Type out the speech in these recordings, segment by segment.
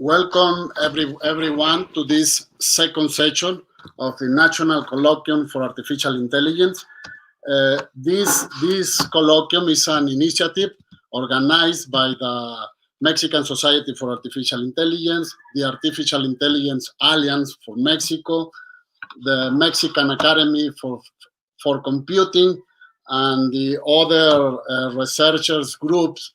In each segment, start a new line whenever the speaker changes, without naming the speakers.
Welcome everyone to this second session of the National Colloquium for Artificial Intelligence. This colloquium is an initiative organized by the Mexican Society for Artificial Intelligence, the Artificial Intelligence Alliance for Mexico, the Mexican Academy for Computing, and the other researchers groups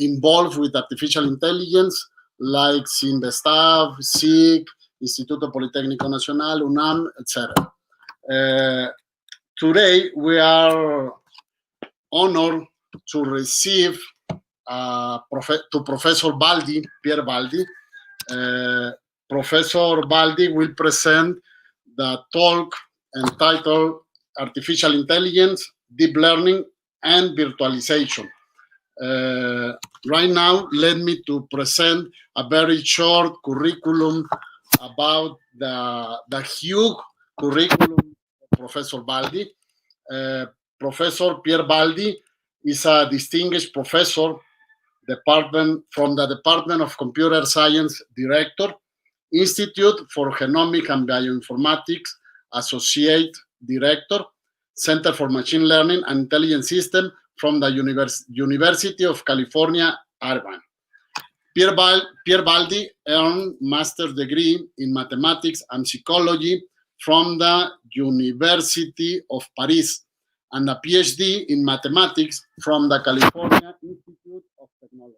involved with artificial intelligence, like CINVESTAV, SIC, Instituto Politécnico Nacional, UNAM, etc. Today, we are honored to receive to Professor Baldi, Pierre Baldi. Professor Baldi will present the talk entitled Artificial Intelligence, Deep Learning, and Virtualization. Right now, let me to present a very short curriculum about the huge curriculum of Professor Baldi. Professor Pierre Baldi is a distinguished professor from the Department of Computer Science Director, Institute for Genomic and Bioinformatics, Associate Director, Center for Machine Learning and Intelligent System from the University of California, Irvine. Pierre Baldi earned master's degree in mathematics and psychology from the University of Paris and a PhD in mathematics from the California Institute of Technology.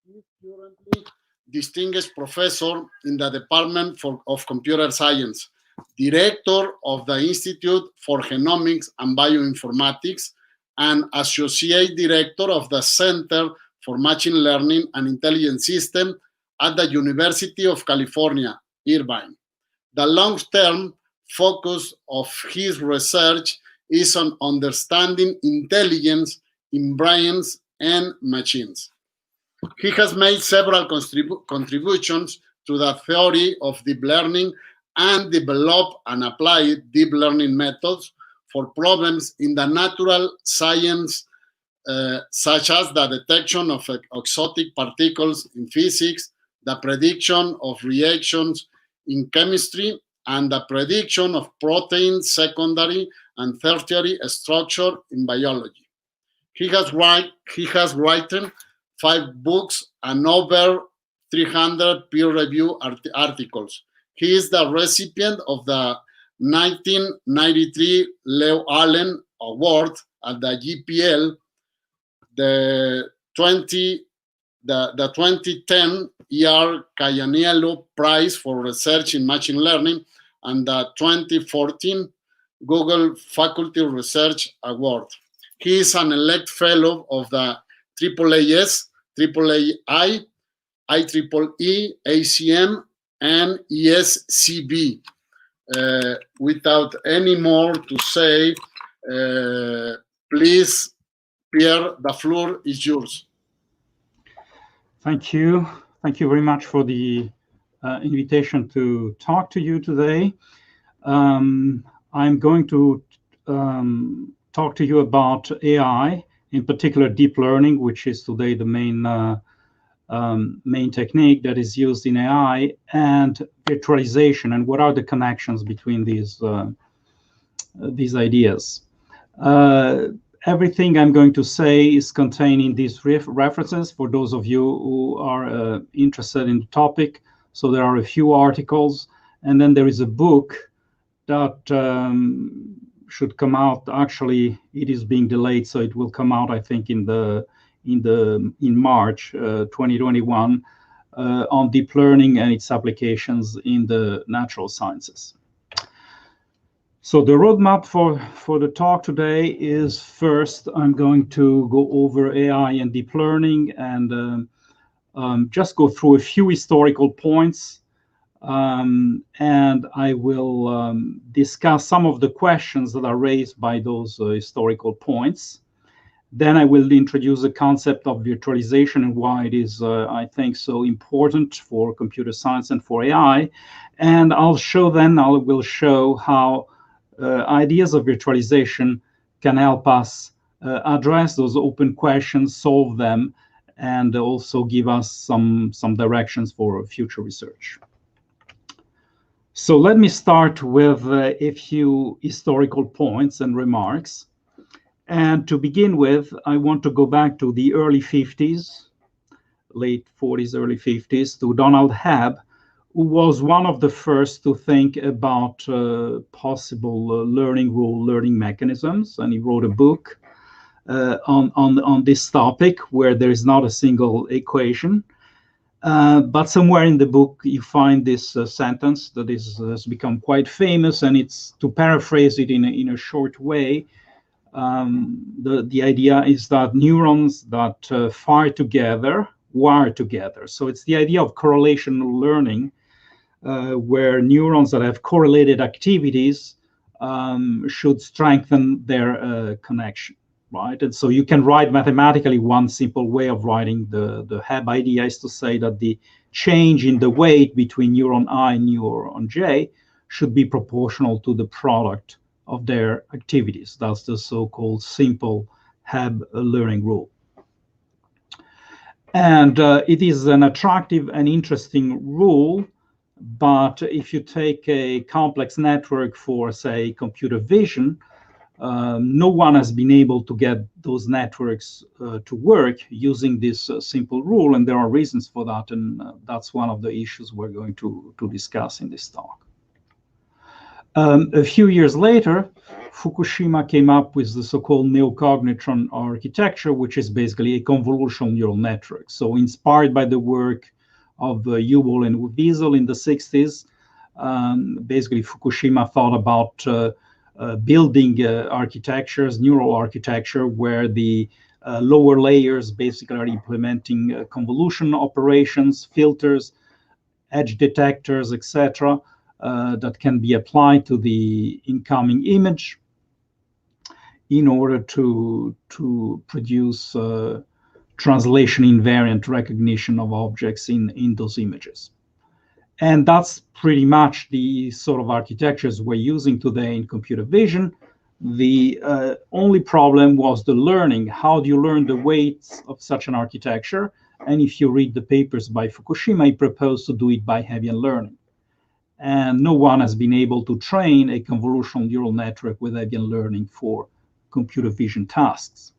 He is currently distinguished professor in the Department of Computer Science, director of the Institute for Genomics and Bioinformatics, and associate director of the Center for Machine Learning and Intelligent System at the University of California, Irvine. The long-term focus of his research is on understanding intelligence in brains and machines. He has made several contributions to the theory of deep learning and developed and applied deep learning methods for problems in the natural science, such as the detection of exotic particles in physics, the prediction of reactions in chemistry, and the prediction of protein secondary and tertiary structure in biology. He has written 5 books and over 300 peer-reviewed articles. He is the recipient of the 1993 Leo Allen Award at the GPL, the 2010 E.R. Cayaniello Prize for Research in Machine Learning, and the 2014 Google Faculty Research Award. He is an elect fellow of the AAAS, AAAI, IEEE, ACM, and ESCB. Without any more to say, please, Pierre, the floor is yours.
Thank you. Thank you very much for the invitation to talk to you today. I'm going to talk to you about AI, in particular deep learning, which is today the main technique that is used in AI, and virtualization, and what are the connections between these ideas. Everything I'm going to say is contained in these references for those of you who are interested in the topic. So there are a few articles, and then there is a book that should come out. Actually, it is being delayed, so it will come out, I think, in March 2021 on deep learning and its applications in the natural sciences. So the roadmap for the talk today is, first, I'm going to go over AI and deep learning and just go through a few historical points. And I will discuss some of the questions that are raised by those historical points. Then I will introduce the concept of virtualization and why it is, I think, so important for computer science and for AI. And I will show how ideas of virtualization can help us address those open questions, solve them, and also give us some directions for future research. So let me start with a few historical points and remarks. And to begin with, I want to go back to the early 50s, late 40s, early 50s, to Donald Hebb, who was one of the first to think about possible learning rule, learning mechanisms. And he wrote a book on this topic where there is not a single equation. But somewhere in the book, you find this sentence that has become quite famous, and it's, to paraphrase it in a short way, the idea is that neurons that fire together wire together. So it's the idea of correlational learning, where neurons that have correlated activities should strengthen their connection, right? And so you can write mathematically one simple way of writing the Hebb idea is to say that the change in the weight between neuron I and neuron J should be proportional to the product of their activities. That's the so-called simple Hebb learning rule. And it is an attractive and interesting rule, but if you take a complex network for, say, computer vision, no one has been able to get those networks to work using this simple rule, and there are reasons for that, and that's one of the issues we're going to discuss in this talk. A few years later, Fukushima came up with the so-called neocognitron architecture, which is basically a convolutional neural network. So inspired by the work of Yuval and Wiesel in the 60s, basically Fukushima thought about building architectures, neural architecture, where the lower layers basically are implementing convolution operations, filters, edge detectors, etc., that can be applied to the incoming image in order to produce translation invariant recognition of objects in those images. And that's pretty much the sort of architectures we're using today in computer vision. The only problem was the learning. How do you learn the weights of such an architecture? And if you read the papers by Fukushima, he proposed to do it by Hebbian learning. And no one has been able to train a convolutional neural network with Hebbian learning for computer vision tasks.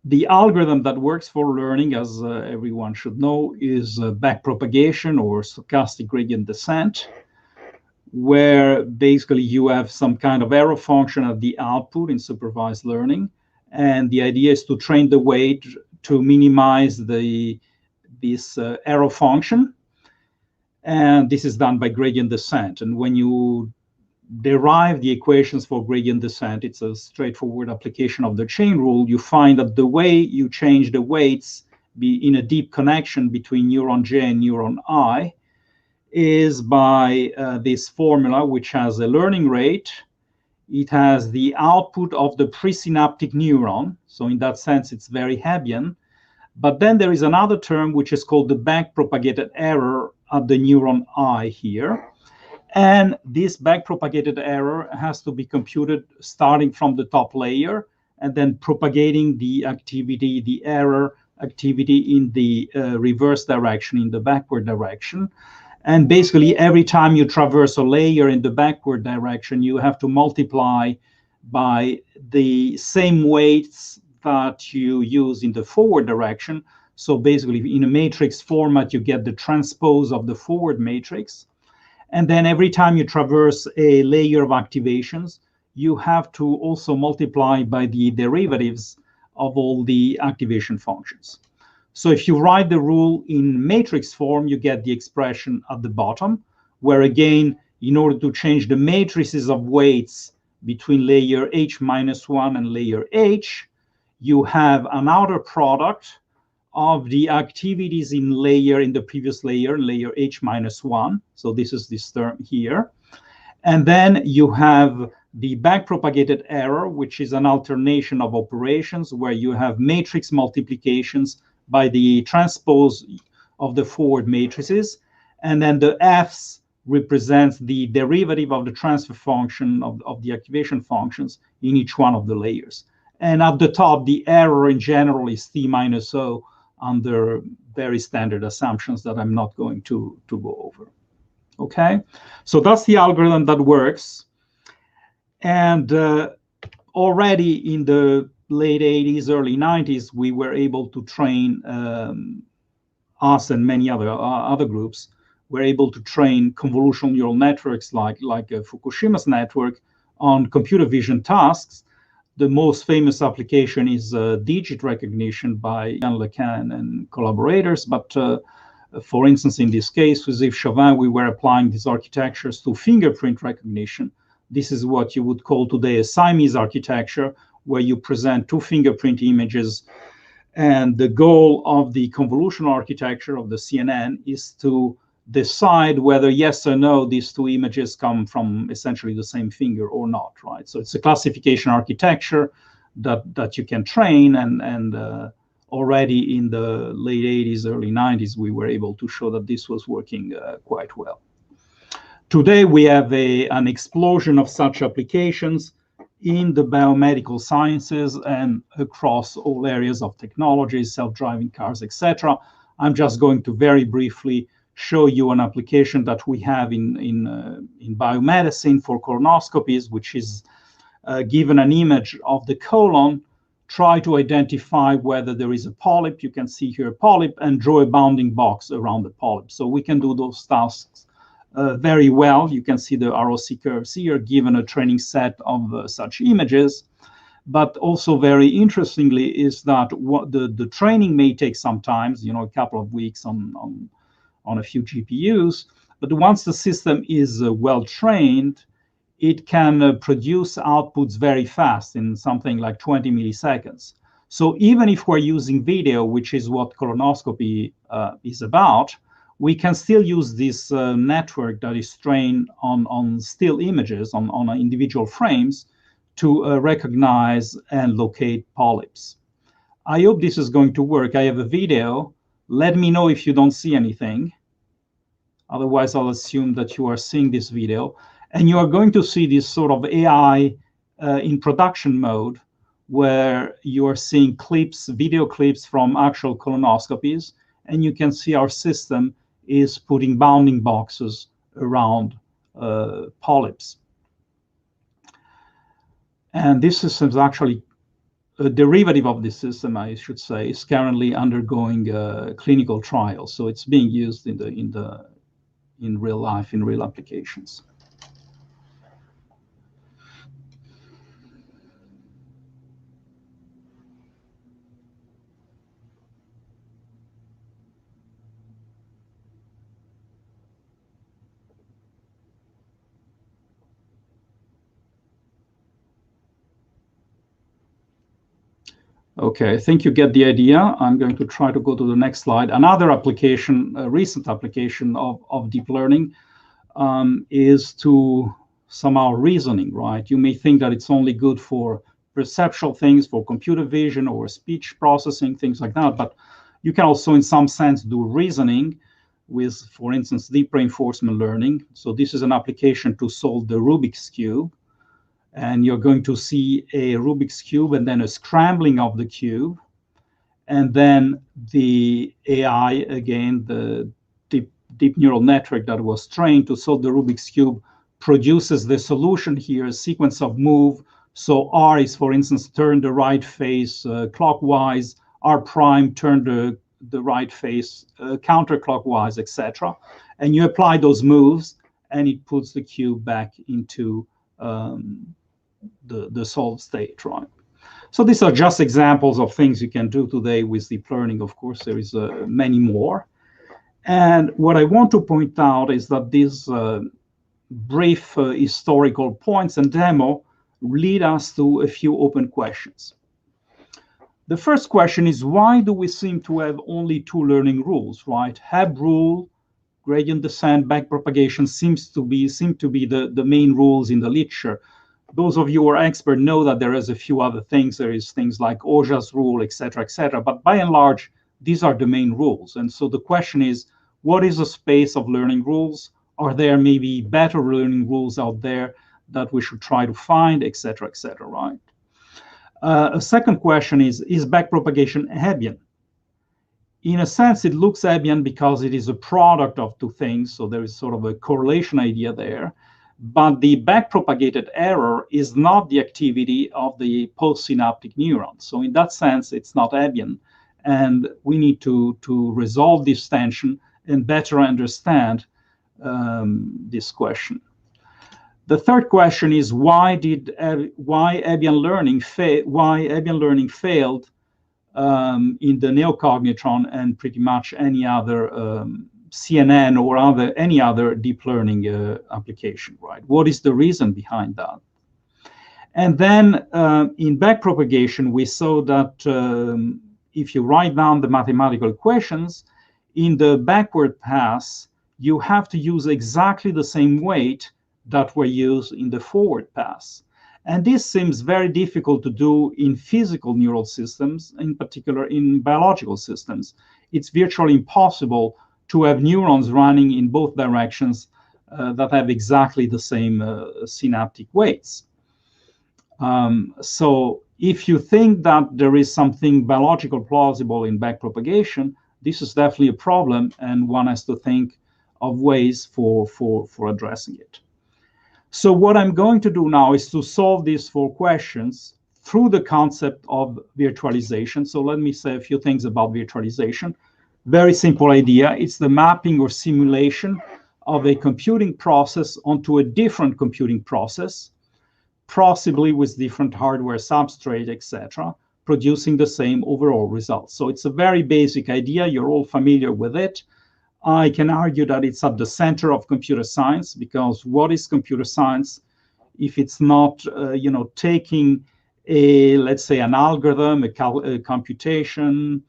The algorithm that works for learning, as everyone should know, is backpropagation or stochastic gradient descent, where basically you have some kind of error function at the output in supervised learning. And the idea is to train the weight to minimize this error function. And this is done by gradient descent. And when you derive the equations for gradient descent, it's a straightforward application of the chain rule. You find that the way you change the weights in a deep connection between neuron J and neuron I is by this formula, which has a learning rate. It has the output of the presynaptic neuron. So in that sense, it's very Hebbian. But then there is another term, which is called the backpropagated error at the neuron I here. And this backpropagated error has to be computed starting from the top layer and then propagating the activity, the error activity in the reverse direction, in the backward direction. And basically, every time you traverse a layer in the backward direction, you have to multiply by the same weights that you use in the forward direction. So basically, in a matrix format, you get the transpose of the forward matrix. And then every time you traverse a layer of activations, you have to also multiply by the derivatives of all the activation functions. So if you write the rule in matrix form, you get the expression at the bottom, where again, in order to change the matrices of weights between layer H-1 and layer H, you have an outer product of the activities in the previous layer, layer H-1. So this is this term here. And then you have the backpropagated error, which is an alternation of operations where you have matrix multiplications by the transpose of the forward matrices. And then the F's represents the derivative of the transfer function of the activation functions in each one of the layers. And at the top, the error in general is t minus o under very standard assumptions that I'm not going to go over. Okay, so that's the algorithm that works. And already in the late 80s, early 90s, we were able to train, us and many other groups were able to train convolutional neural networks like Fukushima's network on computer vision tasks. The most famous application is digit recognition by Yann LeCun and collaborators. But for instance, in this case, with Yves Chauvin, we were applying these architectures to fingerprint recognition. This is what you would call today a Siamese architecture, where you present two fingerprint images. And the goal of the convolutional architecture of the CNN is to decide whether yes or no these two images come from essentially the same finger or not, right? So it's a classification architecture that you can train, and already in the late 80s, early 90s, we were able to show that this was working quite well. Today, we have an explosion of such applications in the biomedical sciences and across all areas of technology, self-driving cars, etc. I'm just going to very briefly show you an application that we have in biomedicine for colonoscopies, which is given an image of the colon, try to identify whether there is a polyp. You can see here a polyp, and draw a bounding box around the polyp. So we can do those tasks very well. You can see the ROC curves here, given a training set of such images. But also very interestingly is that the training may take some time, a couple of weeks on a few GPUs. But once the system is well trained, it can produce outputs very fast in something like 20 milliseconds. So even if we're using video, which is what colonoscopy is about, we can still use this network that is trained on still images, on individual frames, to recognize and locate polyps. I hope this is going to work. I have a video. Let me know if you don't see anything. Otherwise, I'll assume that you are seeing this video. And you are going to see this sort of AI in production mode, where you are seeing clips, video clips from actual colonoscopies. And you can see our system is putting bounding boxes around polyps. And this system is actually a derivative of this system, I should say, is currently undergoing clinical trials. So it's being used in real life, in real applications. Okay, I think you get the idea. I'm going to try to go to the next slide. Another application, a recent application of deep learning is to somehow reasoning, right? You may think that it's only good for perceptual things, for computer vision or speech processing, things like that. But you can also, in some sense, do reasoning with, for instance, deep reinforcement learning. So this is an application to solve the Rubik's Cube. And you're going to see a Rubik's Cube and then a scrambling of the cube. And then the AI, again, the deep neural network that was trained to solve the Rubik's Cube, produces the solution here, a sequence of move. So R is, for instance, turn the right face clockwise, R prime, turn the right face counterclockwise, etc. And you apply those moves, and it puts the cube back into the solved state, right? So these are just examples of things you can do today with deep learning. Of course, there is many more. And what I want to point out is that these brief historical points and demo lead us to a few open questions. The first question is, why do we seem to have only two learning rules, right? Hebb rule, gradient descent, backpropagation seem to be the main rules in the literature. Those of you who are expert know that there is a few other things. There is things like Oja's rule, etc., etc. But by and large, these are the main rules. And so the question is, what is the space of learning rules? Are there maybe better learning rules out there that we should try to find, etc., etc., right? A second question is backpropagation Hebbian? In a sense, it looks Hebbian because it is a product of two things, so there is sort of a correlation idea there. But the backpropagated error is not the activity of the postsynaptic neuron. So in that sense, it's not Hebbian. And we need to resolve this tension and better understand this question. The third question is why Hebbian learning failed in the neocognitron and pretty much any other CNN or any other deep learning application, right? What is the reason behind that? And then in backpropagation, we saw that if you write down the mathematical equations, in the backward pass, you have to use exactly the same weight that were used in the forward pass. And this seems very difficult to do in physical neural systems, in particular in biological systems. It's virtually impossible to have neurons running in both directions that have exactly the same synaptic weights. So if you think that there is something biological plausible in backpropagation, this is definitely a problem, and one has to think of ways for addressing it. So what I'm going to do now is to solve these four questions through the concept of virtualization. So let me say a few things about virtualization. Very simple idea. It's the mapping or simulation of a computing process onto a different computing process, possibly with different hardware substrate, etc., producing the same overall results. So it's a very basic idea. You're all familiar with it. I can argue that it's at the center of computer science, because what is computer science if it's not, taking let's say, an algorithm, a computation,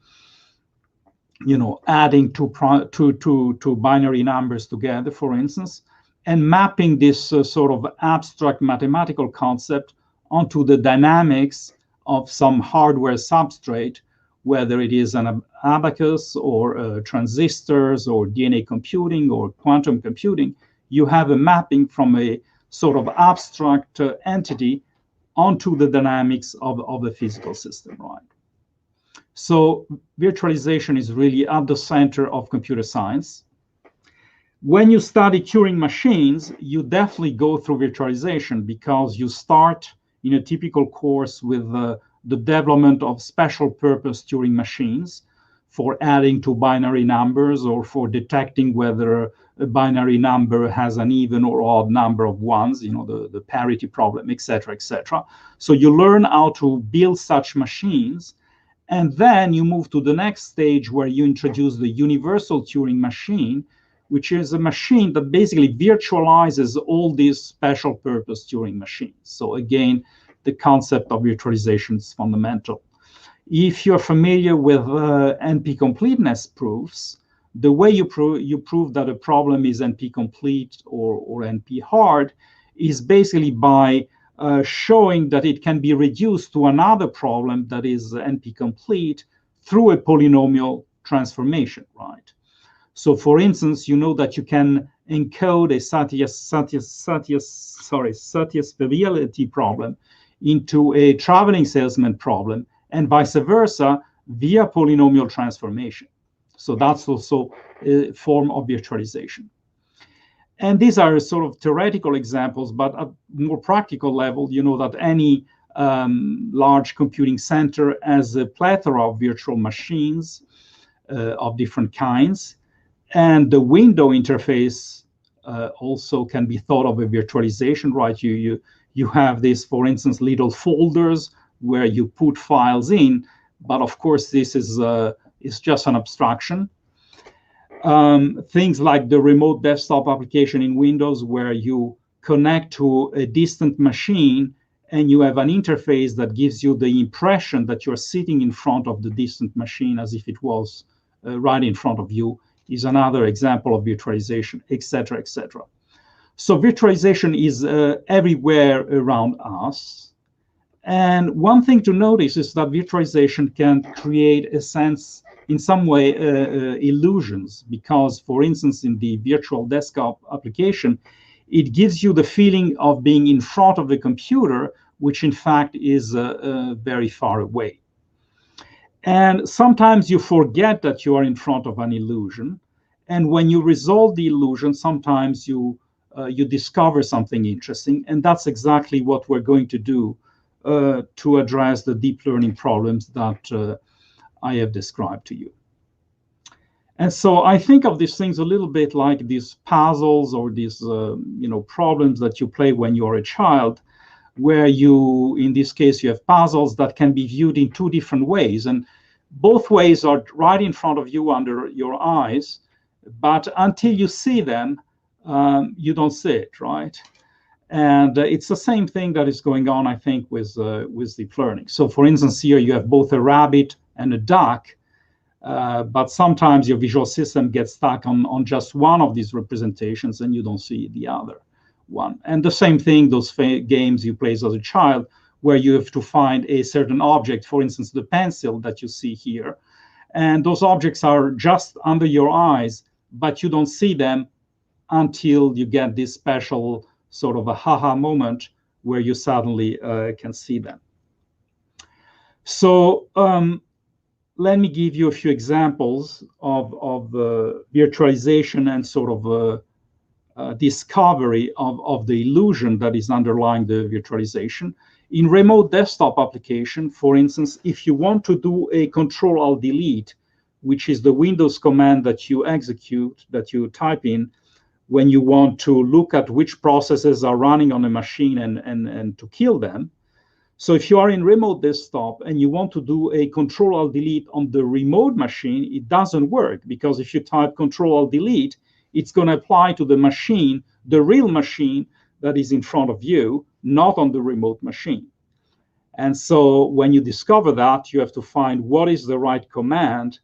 adding two binary numbers together, for instance, and mapping this sort of abstract mathematical concept onto the dynamics of some hardware substrate, whether it is an abacus or transistors or DNA computing or quantum computing. You have a mapping from a sort of abstract entity onto the dynamics of a physical system, right? So virtualization is really at the center of computer science. When you study Turing machines, you definitely go through virtualization, because you start in a typical course with the development of special purpose Turing machines for adding two binary numbers or for detecting whether a binary number has an even or odd number of ones, the parity problem, etc., etc. So you learn how to build such machines, and then you move to the next stage where you introduce the universal Turing machine, which is a machine that basically virtualizes all these special purpose Turing machines. So again, the concept of virtualization is fundamental. If you're familiar with NP completeness proofs, the way you prove that a problem is NP complete or NP hard is basically by showing that it can be reduced to another problem that is NP complete through a polynomial transformation, right? So for instance, you know that you can encode a satisfiability problem into a traveling salesman problem, and vice versa, via polynomial transformation. So that's also a form of virtualization. And these are sort of theoretical examples, but at more practical level, you know that any large computing center has a plethora of virtual machines of different kinds. And the window interface also can be thought of a virtualization, right? You have this, for instance, little folders where you put files in, but of course this is just an abstraction. Things like the remote desktop application in Windows, where you connect to a distant machine and you have an interface that gives you the impression that you're sitting in front of the distant machine as if it was right in front of you, is another example of virtualization, etc., etc. So virtualization is everywhere around us. And one thing to notice is that virtualization can create a sense, in some way, illusions, because, for instance, in the virtual desktop application, it gives you the feeling of being in front of the computer which in fact is very far away. And sometimes you forget that you are in front of an illusion. And when you resolve the illusion, sometimes you discover something interesting. And that's exactly what we're going to do to address the deep learning problems that I have described to you. And so I think of these things a little bit like these puzzles or these problems that you play when you're a child, where you, in this case, you have puzzles that can be viewed in two different ways. And both ways are right in front of you under your eyes, but until you see them, you don't see it, right? And it's the same thing that is going on, I think, with deep learning. So for instance, here you have both a rabbit and a duck, but sometimes your visual system gets stuck on just one of these representations and you don't see the other one. And the same thing, those games you play as a child, where you have to find a certain object, for instance, the pencil that you see here. And those objects are just under your eyes, but you don't see them until you get this special sort of a haha moment where you suddenly can see them. So let me give you a few examples of virtualization and sort of discovery of the illusion that is underlying the virtualization. In remote desktop application, for instance, if you want to do a Control-Alt-Delete, which is the Windows command that you execute, that you type in, when you want to look at which processes are running on a machine and to kill them. So if you are in remote desktop and you want to do a Control-Alt-Delete on the remote machine, it doesn't work, because if you type Control-Alt-Delete, it's going to apply to the machine, the real machine that is in front of you, not on the remote machine. And so when you discover that, you have to find what is the right command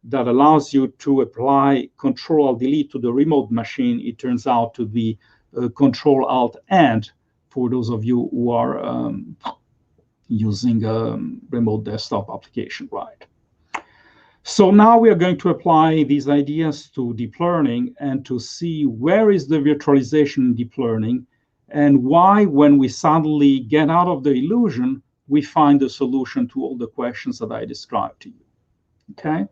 that allows you to apply Control-Alt-Delete to the remote machine. It turns out to be Control-Alt-End for those of you who are using a remote desktop application, right? So now we are going to apply these ideas to deep learning and to see where is the virtualization in deep learning and why, when we suddenly get out of the illusion, we find the solution to all the questions that I described to you, okay?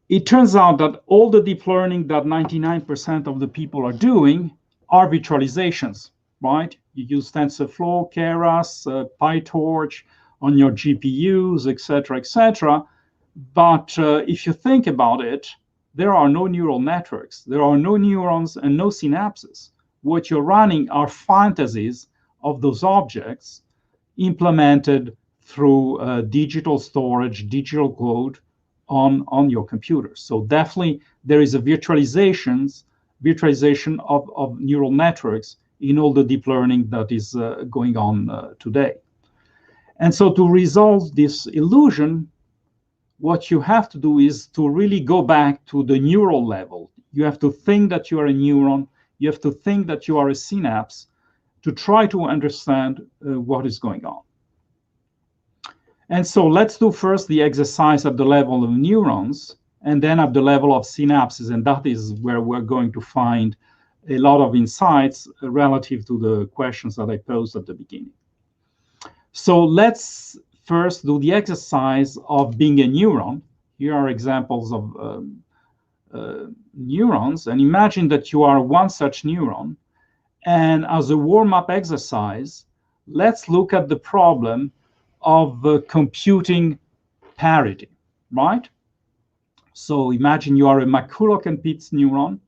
It turns out that all the deep learning that 99% of the people are doing are virtualizations, right? You use TensorFlow, Keras, PyTorch on your GPUs, etc. But if you think about it, there are no neural networks. There are no neurons and no synapses. What you're running are fantasies of those objects implemented through digital storage, digital code on your computer. So definitely there is a virtualization of neural networks in all the deep learning that is going on today. And so to resolve this illusion, what you have to do is to really go back to the neural level. You have to think that you are a neuron. You have to think that you are a synapse to try to understand what is going on. And so let's do first the exercise at the level of neurons and then at the level of synapses. And that is where we're going to find a lot of insights relative to the questions that I posed at the beginning. So let's first do the exercise of being a neuron. Here are examples of neurons. And imagine that you are one such neuron. And as a warm-up exercise, let's look at the problem of computing parity, right? So imagine you are a McCulloch and Pitts neuron.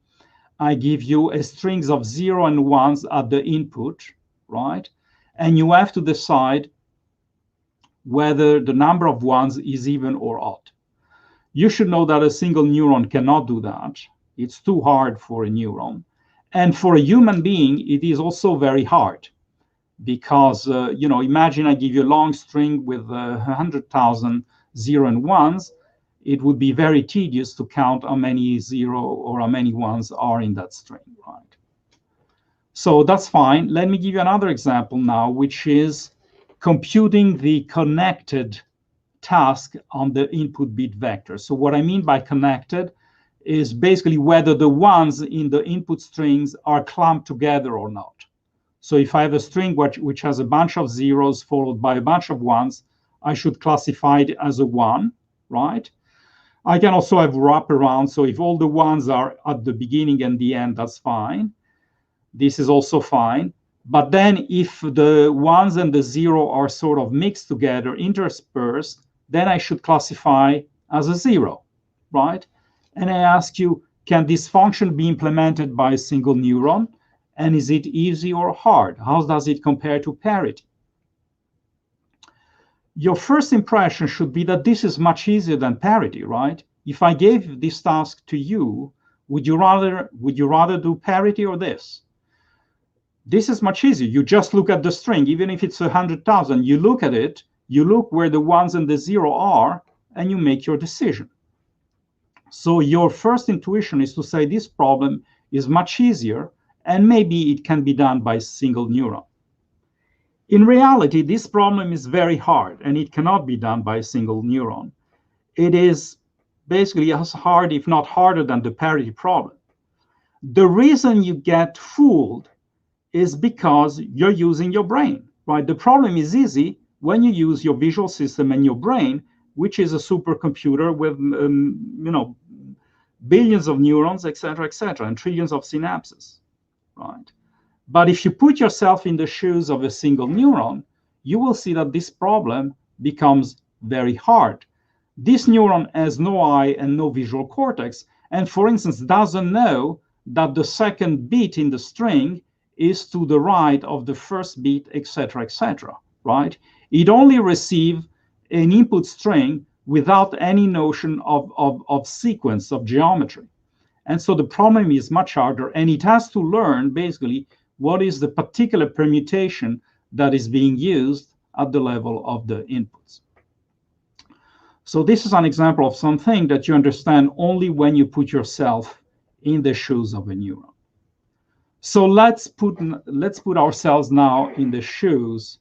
I give you a strings of 0 and 1s at the input, right? And you have to decide whether the number of 1s is even or odd. You should know that a single neuron cannot do that. It's too hard for a neuron. And for a human being, it is also very hard. Because, imagine I give you a long string with 100,000 0 and 1s. It would be very tedious to count how many 0 or how many 1s are in that string, right? So that's fine. Let me give you another example now, which is computing the connected task on the input bit vector. So what I mean by connected is basically whether the 1s in the input strings are clumped together or not. So if I have a string which has a bunch of zeros followed by a bunch of ones, I should classify it as a 1, right? I can also have wraparound. So if all the ones are at the beginning and the end, that's fine. This is also fine. But then if the ones and the 0 are sort of mixed together, interspersed, then I should classify as a 0, right? And I ask you, can this function be implemented by a single neuron? And is it easy or hard? How does it compare to parity? Your first impression should be that this is much easier than parity, right? If I gave this task to you, would you rather do parity or this? This is much easier. You just look at the string, even if it's 100,000, you look at it, you look where the ones and the 0 are, and you make your decision. So your first intuition is to say this problem is much easier, and maybe it can be done by a single neuron. In reality, this problem is very hard, and it cannot be done by a single neuron. It is basically as hard, if not harder, than the parity problem. The reason you get fooled is because you're using your brain, right? The problem is easy when you use your visual system and your brain, which is a supercomputer with, billions of neurons, et cetera, and trillions of synapses, right? But if you put yourself in the shoes of a single neuron, you will see that this problem becomes very hard. This neuron has no eye and no visual cortex, and for instance, doesn't know that the second bit in the string is to the right of the first bit, etc., right? It only receives an input string without any notion of sequence, of geometry. And so the problem is much harder, and it has to learn, basically, what is the particular permutation that is being used at the level of the inputs. So this is an example of something that you understand only when you put yourself in the shoes of a neuron. So let's put ourselves now in the shoes,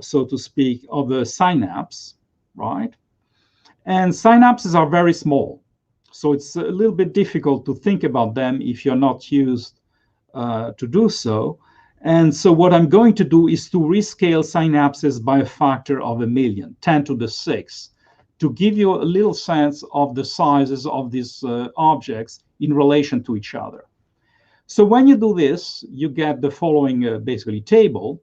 so to speak, of a synapse, right? And synapses are very small. So it's a little bit difficult to think about them if you're not used to do so. And so what I'm going to do is to rescale synapses by a factor of 1,000,000, 10 to the 6, to give you a little sense of the sizes of these objects in relation to each other. So when you do this, you get the following basically table.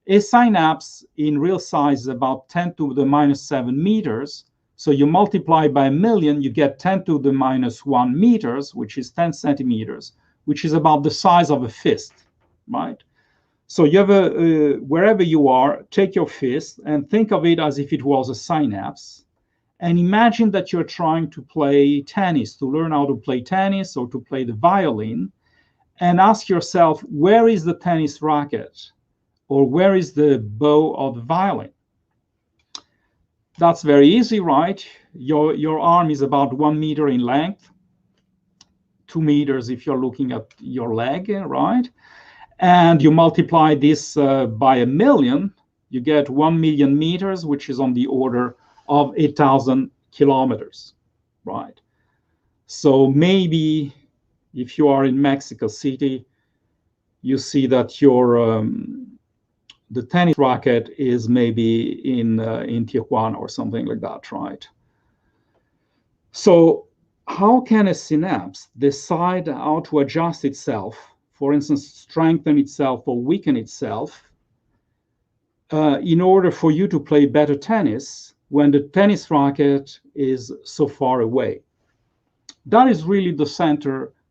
A synapse in real size is about 10 to the minus 7 meters. So you multiply by 1,000,000, you get 10 to the minus 1 meters, which is 10 centimeters, which is about the size of a fist, right? So you have wherever you are, take your fist and think of it as if it was a synapse. And imagine that you're trying to play tennis, to learn how to play tennis or to play the violin, and ask yourself, where is the tennis racket? Or where is the bow of the violin? That's very easy, right? Your arm is about 1 meter in length, 2 meters if you're looking at your leg, right? And you multiply this by 1,000,000, you get 1,000,000 meters, which is on the order of 8,000 kilometers, right? So maybe if you are in Mexico City, you see that your the tennis racket is maybe in Tijuana or something like that, right? So how can a synapse decide how to adjust itself, for instance, strengthen itself or weaken itself, in order for you to play better tennis when the tennis racket is so far away? That is really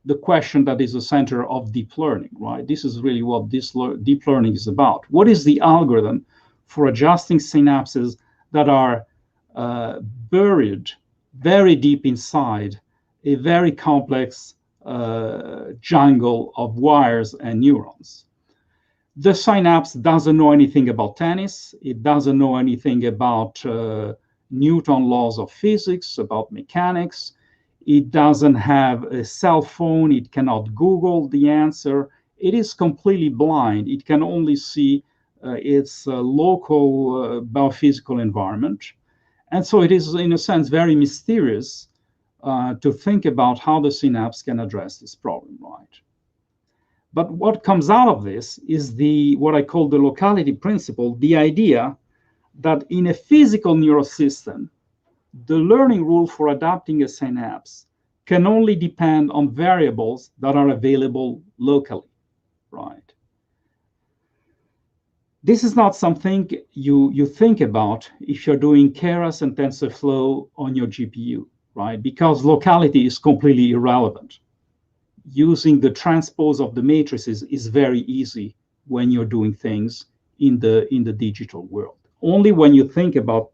the question that is the center of deep learning, right? This is really what this deep learning is about. What is the algorithm for adjusting synapses that are buried very deep inside a very complex jungle of wires and neurons? The synapse doesn't know anything about tennis. It doesn't know anything about Newton laws of physics, about mechanics. It doesn't have a cell phone. It cannot Google the answer. It is completely blind. It can only see its local biophysical environment. And so it is, in a sense, very mysterious to think about how the synapse can address this problem, right? But what comes out of this is what I call the locality principle, the idea that in a physical neural system, the learning rule for adapting a synapse can only depend on variables that are available locally, right? This is not something you think about if you're doing Keras and TensorFlow on your GPU, right? Because locality is completely irrelevant. Using the transpose of the matrices is very easy when you're doing things in the digital world. Only when you think about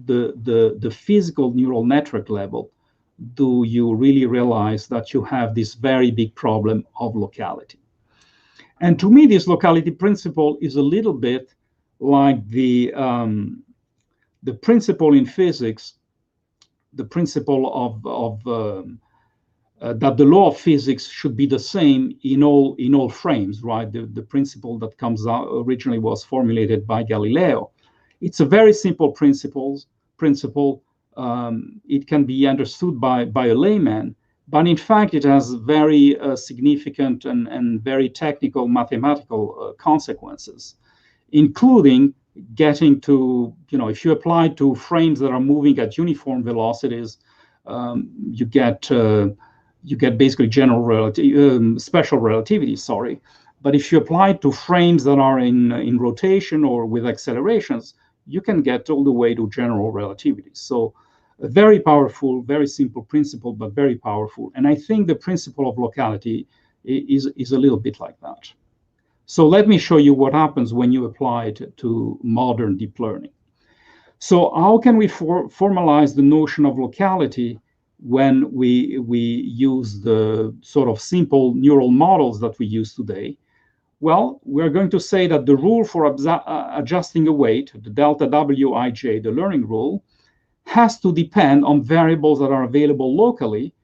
the physical neural network level do you really realize that you have this very big problem of locality. And to me, this locality principle is a little bit like the principle in physics, the principle of that the law of physics should be the same in all frames, right? The principle that comes out originally was formulated by Galileo. It's a very simple principle. It can be understood by a layman, but in fact, it has very significant and very technical mathematical consequences, including getting to, if you apply to frames that are moving at uniform velocities, you get basically special relativity, sorry. But if you apply it to frames that are in rotation or with accelerations, you can get all the way to general relativity. So a very powerful, very simple principle, but very powerful. And I think the principle of locality is a little bit like that. So let me show you what happens when you apply it to modern deep learning. So how can we formalize the notion of locality when we use the sort of simple neural models that we use today? Well, we're going to say that the rule for adjusting a weight, the delta Wij, the learning rule, has to depend on variables that are available locally,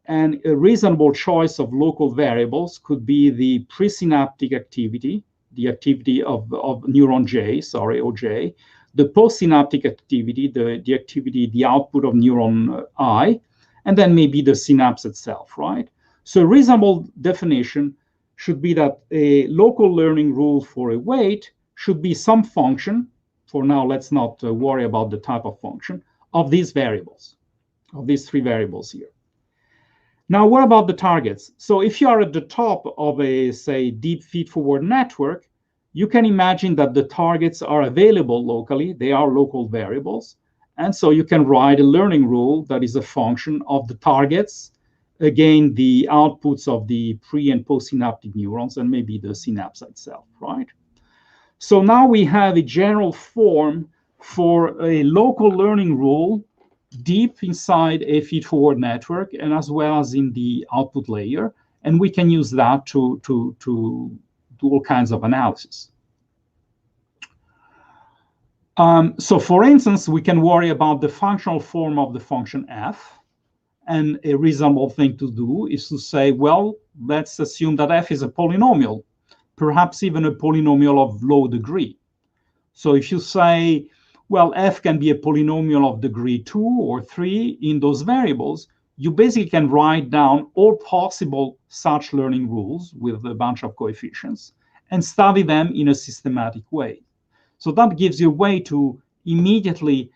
and a reasonable choice of local variables could be the presynaptic activity, the activity of neuron J, or J, the postsynaptic activity, the activity, the output of neuron I, and then maybe the synapse itself, right? So a reasonable definition should be that a local learning rule for a weight should be some function. For now, let's not worry about the type of function of these variables, of these three variables here. Now, what about the targets? So if you are at the top of a, say, deep feed-forward network, you can imagine that the targets are available locally. They are local variables. And so you can write a learning rule that is a function of the targets, again, the outputs of the pre- and postsynaptic neurons, and maybe the synapse itself, right? So now we have a general form for a local learning rule deep inside a feed-forward network and as well as in the output layer. And we can use that to do all kinds of analysis. So for instance, we can worry about the functional form of the function f. And a reasonable thing to do is to say, well, let's assume that f is a polynomial, perhaps even a polynomial of low degree. So if you say, well, f can be a polynomial of degree 2 or 3 in those variables, you basically can write down all possible such learning rules with a bunch of coefficients and study them in a systematic way. So that gives you a way to immediately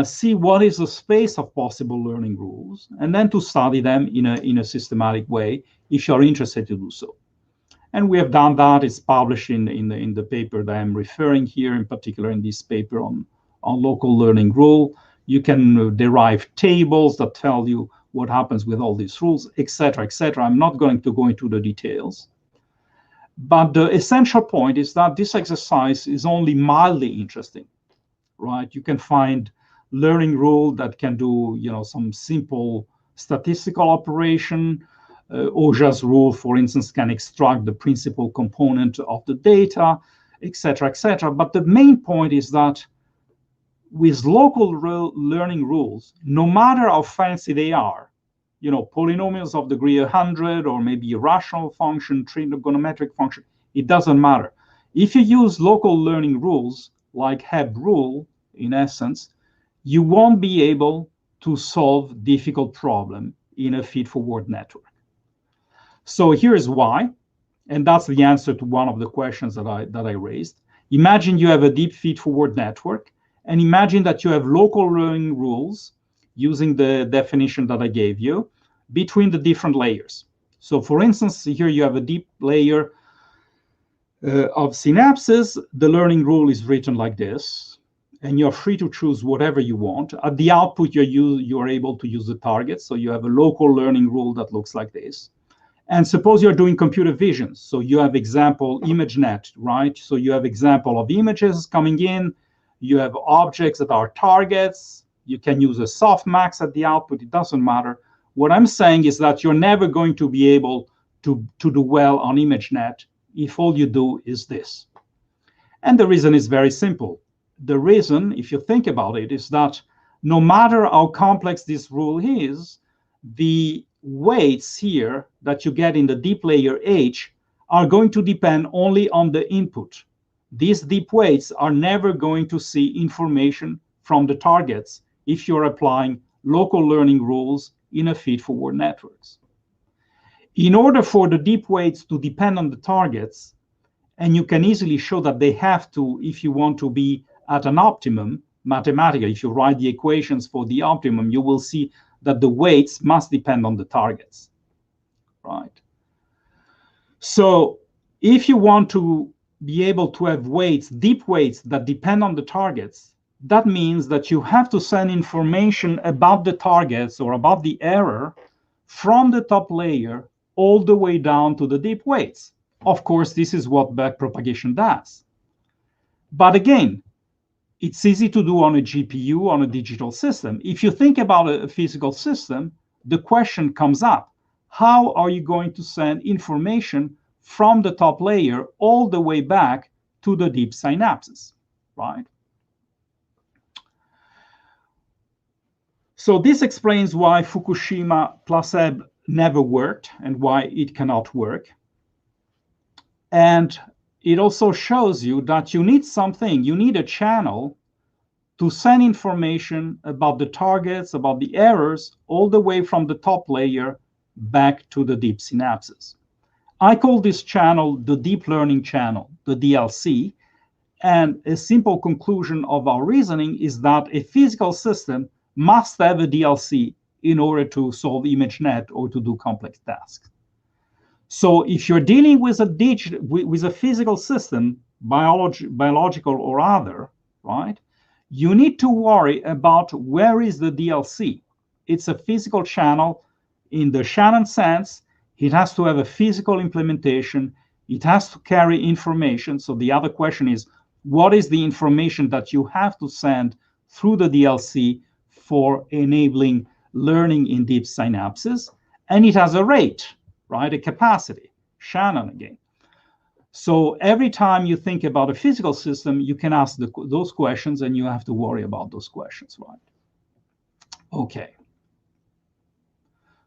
see what is the space of possible learning rules, and then to study them in a systematic way if you're interested to do so. And we have done that. It's published in the paper that I'm referring here, in particular in this paper on local learning rule. You can derive tables that tell you what happens with all these rules, etc., etc. I'm not going to go into the details. But the essential point is that this exercise is only mildly interesting, right? You can find learning rule that can do, some simple statistical operation. Oja's rule, for instance, can extract the principal component of the data, etc., etc. But the main point is that with local learning rules, no matter how fancy they are, polynomials of degree 100 or maybe a rational function, trigonometric function, it doesn't matter. If you use local learning rules like Hebb rule, in essence, you won't be able to solve difficult problem in a feed-forward network. So here's why. And that's the answer to one of the questions that I raised. Imagine you have a deep feed-forward network, and imagine that you have local learning rules using the definition that I gave you between the different layers. So for instance, here you have a deep layer of synapses. The learning rule is written like this, and you're free to choose whatever you want. At the output, you're able to use the target. So you have a local learning rule that looks like this. And suppose you're doing computer vision. So you have example ImageNet, right? So you have example of images coming in. You have objects that are targets. You can use a softmax at the output. It doesn't matter. What I'm saying is that you're never going to be able to do well on ImageNet if all you do is this. And the reason is very simple. The reason, if you think about it, is that no matter how complex this rule is, the weights here that you get in the deep layer H are going to depend only on the input. These deep weights are never going to see information from the targets if you're applying local learning rules in a feed-forward networks. In order for the deep weights to depend on the targets, and you can easily show that they have to if you want to be at an optimum mathematically. If you write the equations for the optimum, you will see that the weights must depend on the targets, right? So if you want to be able to have weights, deep weights that depend on the targets, that means that you have to send information about the targets or about the error from the top layer all the way down to the deep weights. Of course, this is what backpropagation does. But again, it's easy to do on a GPU, on a digital system. If you think about a physical system, the question comes up. How are you going to send information from the top layer all the way back to the deep synapses, right? So this explains why Fukushima plus Ebb never worked and why it cannot work. And it also shows you that you need something, you need a channel to send information about the targets, about the errors, all the way from the top layer back to the deep synapses. I call this channel the deep learning channel, the DLC. And a simple conclusion of our reasoning is that a physical system must have a DLC in order to solve ImageNet or to do complex tasks. So if you're dealing with a physical system, biological or other, right, you need to worry about where is the DLC. It's a physical channel in the Shannon sense. It has to have a physical implementation. It has to carry information. So the other question is, what is the information that you have to send through the DLC for enabling learning in deep synapses? And it has a rate, right? A capacity, Shannon again. So every time you think about a physical system, you can ask those questions and you have to worry about those questions, right? Okay.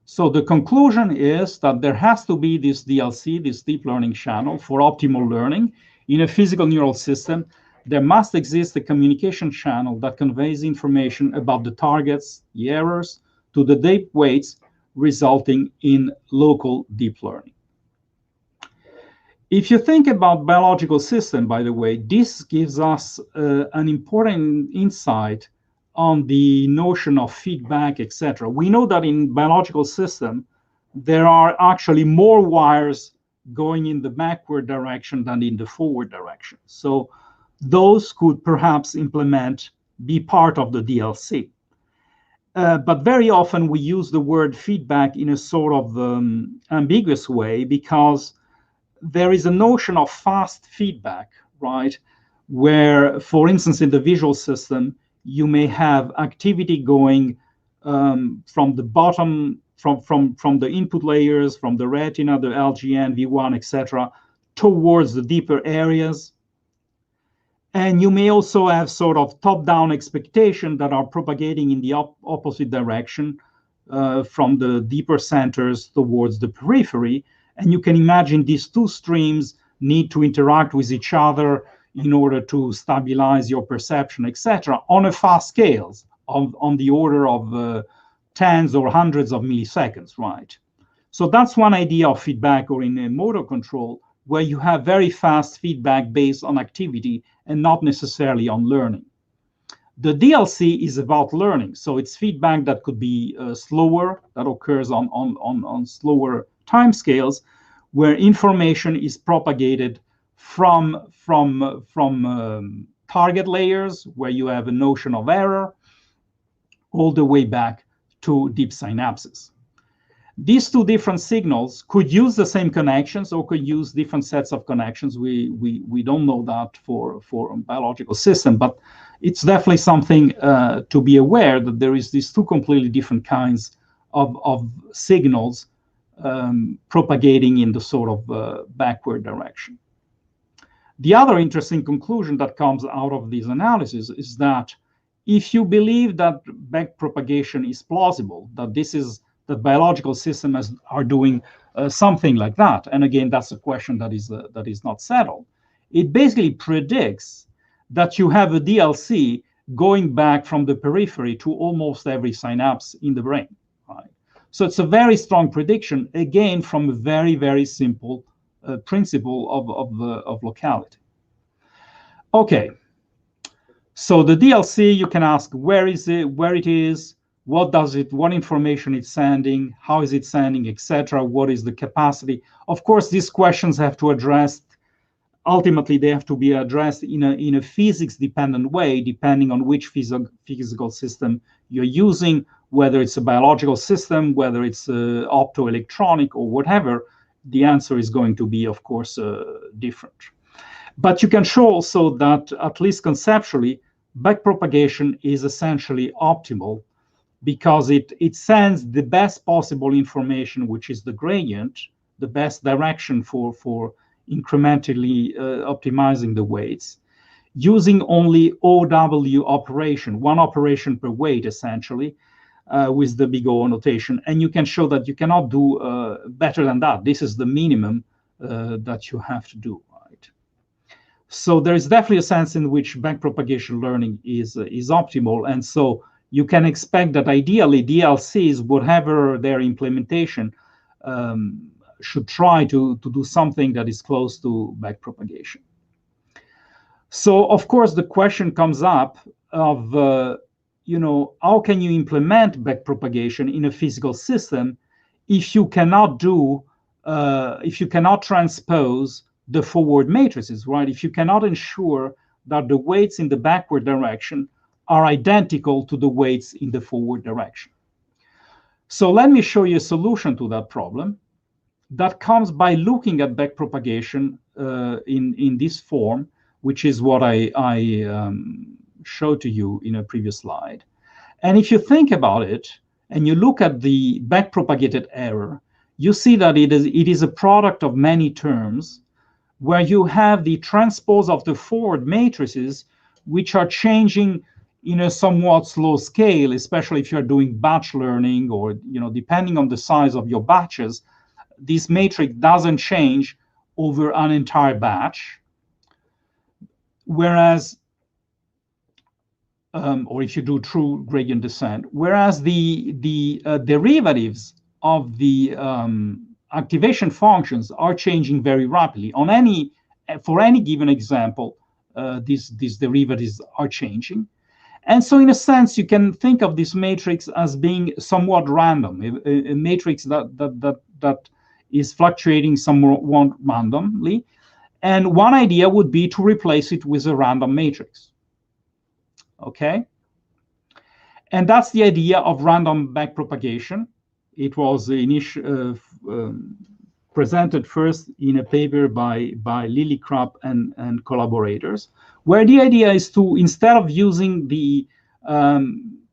So the conclusion is that there has to be this DLC, this deep learning channel for optimal learning. In a physical neural system, there must exist a communication channel that conveys information about the targets, the errors, to the deep weights, resulting in local deep learning. If you think about biological system, by the way, this gives us an important insight on the notion of feedback, etc. We know that in biological system, there are actually more wires going in the backward direction than in the forward direction. So those could perhaps be part of the DLC. But very often we use the word feedback in a sort of ambiguous way, because there is a notion of fast feedback, right? Where, for instance, in the visual system, you may have activity going from the bottom, from the input layers, from the retina, the LGN, V1, etc., towards the deeper areas. And you may also have sort of top-down expectation that are propagating in the opposite direction from the deeper centers towards the periphery. And you can imagine these two streams need to interact with each other in order to stabilize your perception, etc., on a fast scales, on the order of tens or hundreds of milliseconds, right? So that's one idea of feedback, or in a motor control, where you have very fast feedback based on activity and not necessarily on learning. The DLC is about learning, so it's feedback that could be slower, that occurs on slower timescales, where information is propagated from target layers, where you have a notion of error, all the way back to deep synapses. These two different signals could use the same connections or could use different sets of connections. We don't know that for a biological system, but it's definitely something to be aware that there is these two completely different kinds of signals propagating in the sort of backward direction. The other interesting conclusion that comes out of this analysis is that if you believe that backpropagation is plausible, that this is the biological systems are doing something like that, and again, that's a question that is not settled, it basically predicts that you have a DLC going back from the periphery to almost every synapse in the brain. Right? So it's a very strong prediction, again, from a very, very simple principle of locality. Okay, so the DLC, you can ask where is it, where it is, what does it, what information it's sending, how is it sending, etc. What is the capacity? Of course, these questions have to address, ultimately they have to be addressed in a physics-dependent way, depending on which physical system you're using, whether it's a biological system, whether it's optoelectronic or whatever. The answer is going to be, of course, different. But you can show also that, at least conceptually, backpropagation is essentially optimal because it sends the best possible information, which is the gradient, the best direction for incrementally optimizing the weights, using only OW operation, one operation per weight, essentially, with the big O notation. And you can show that you cannot do better than that. This is the minimum that you have to do. So there is definitely a sense in which backpropagation learning is optimal. And so you can expect that ideally DLCs, whatever their implementation, should try to do something that is close to backpropagation. So of course the question comes up of, how can you implement backpropagation in a physical system if you cannot transpose the forward matrices, right? If you cannot ensure that the weights in the backward direction are identical to the weights in the forward direction. So let me show you a solution to that problem that comes by looking at backpropagation in this form, which is what I showed to you in a previous slide. And if you think about it, and you look at the backpropagated error, you see that it is a product of many terms, where you have the transpose of the forward matrices, which are changing in a somewhat slow scale, especially if you're doing batch learning or, depending on the size of your batches, this matrix doesn't change over an entire batch. Whereas, or if you do true gradient descent, whereas the derivatives of the activation functions are changing very rapidly. For any given example, these derivatives are changing. And so in a sense, you can think of this matrix as being somewhat random, a matrix that is fluctuating somewhat randomly. And one idea would be to replace it with a random matrix. Okay? And that's the idea of random backpropagation. It was presented first in a paper by Lillikrap and collaborators, where the idea is to, instead of using the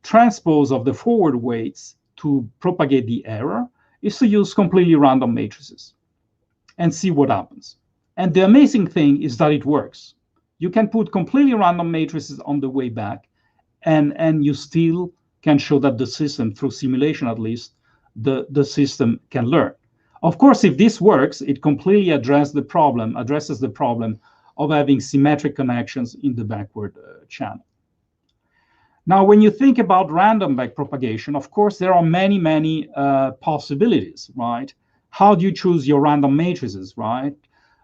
transpose of the forward weights to propagate the error, is to use completely random matrices and see what happens. And the amazing thing is that it works. You can put completely random matrices on the way back, and you still can show that the system, through simulation at least, the system can learn. Of course, if this works, it completely addresses the problem of having symmetric connections in the backward channel. Now, when you think about random backpropagation, of course, there are many, many possibilities, right? How do you choose your random matrices, right?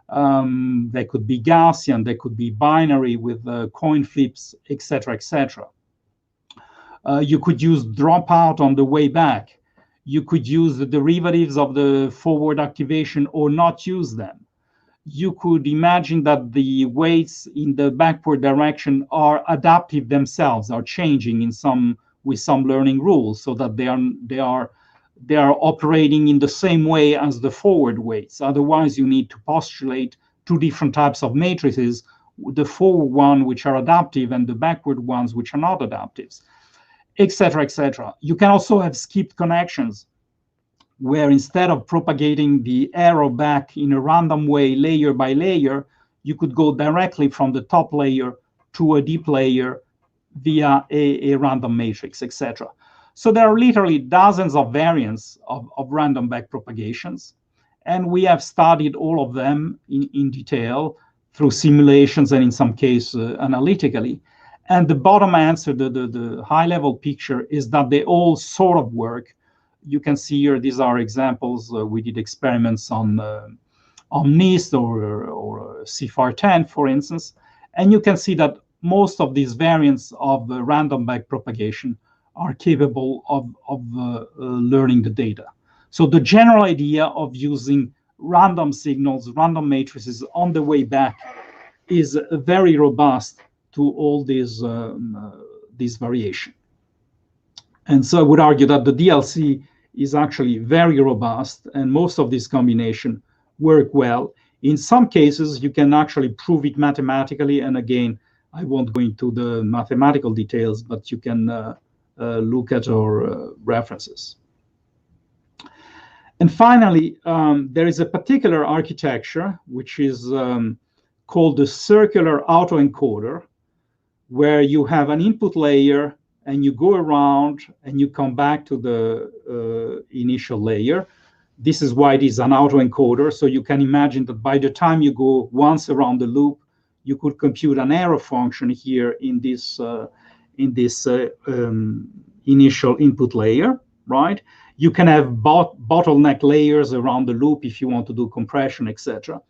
They could be Gaussian, they could be binary with coin flips, etc., etc. You could use dropout on the way back. You could use the derivatives of the forward activation or not use them. You could imagine that the weights in the backward direction are adaptive themselves, are changing with some learning rules, so that they are operating in the same way as the forward weights. Otherwise, you need to postulate two different types of matrices, the forward one which are adaptive and the backward ones which are not adaptives, etc., etc. You can also have skipped connections, where instead of propagating the arrow back in a random way, layer by layer, you could go directly from the top layer to a deep layer via a random matrix, etc. So there are literally dozens of variants of random back propagations, and we have studied all of them in detail through simulations and in some cases analytically. And the bottom answer, the high-level picture, is that they all sort of work. You can see here, these are examples. We did experiments on NIST or CIFAR-10, for instance. And you can see that most of these variants of random back propagation are capable of learning the data. So the general idea of using random signals, random matrices on the way back is very robust to all these variation. And so I would argue that the DLC is actually very robust, and most of these combinations work well. In some cases, you can actually prove it mathematically, and again, I won't go into the mathematical details, but you can look at our references. And finally, there is a particular architecture which is called the circular autoencoder, where you have an input layer and you go around and you come back to the initial layer. This is why it is an autoencoder. So you can imagine that by the time you go once around the loop, you could compute an error function here in this initial input layer, right? You can have bottleneck layers around the loop if you want to do compression, etc.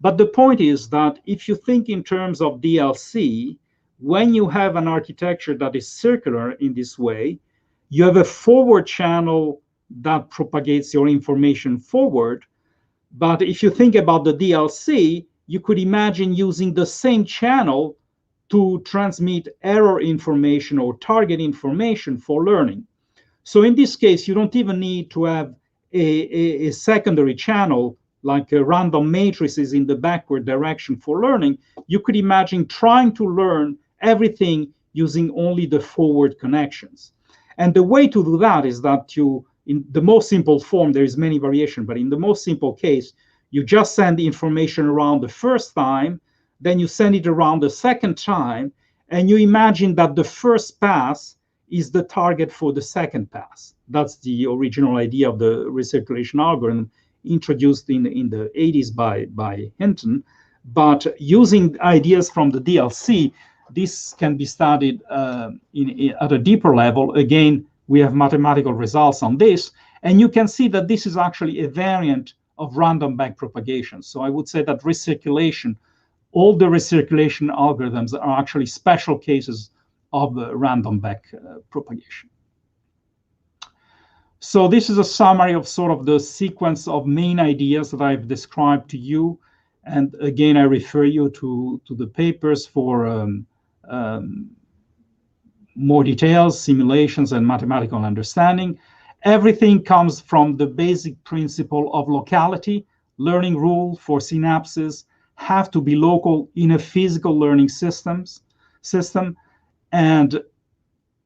But the point is that if you think in terms of DLC, when you have an architecture that is circular in this way, you have a forward channel that propagates your information forward. But if you think about the DLC, you could imagine using the same channel to transmit error information or target information for learning. So in this case, you don't even need to have a secondary channel like random matrices in the backward direction for learning. You could imagine trying to learn everything using only the forward connections. And the way to do that is that in the most simple form, there is many variations, but in the most simple case, you just send the information around the first time, then you send it around the second time, and you imagine that the first pass is the target for the second pass. That's the original idea of the recirculation algorithm introduced in the 80s by Hinton. But using ideas from the DLC, this can be studied at a deeper level. Again, we have mathematical results on this, and you can see that this is actually a variant of random back propagation. So I would say that recirculation, all the recirculation algorithms are actually special cases of random back propagation. So this is a summary of sort of the sequence of main ideas that I've described to you. And again, I refer you to the papers for more details, simulations, and mathematical understanding. Everything comes from the basic principle of locality. Learning rule for synapses have to be local in a physical learning system. And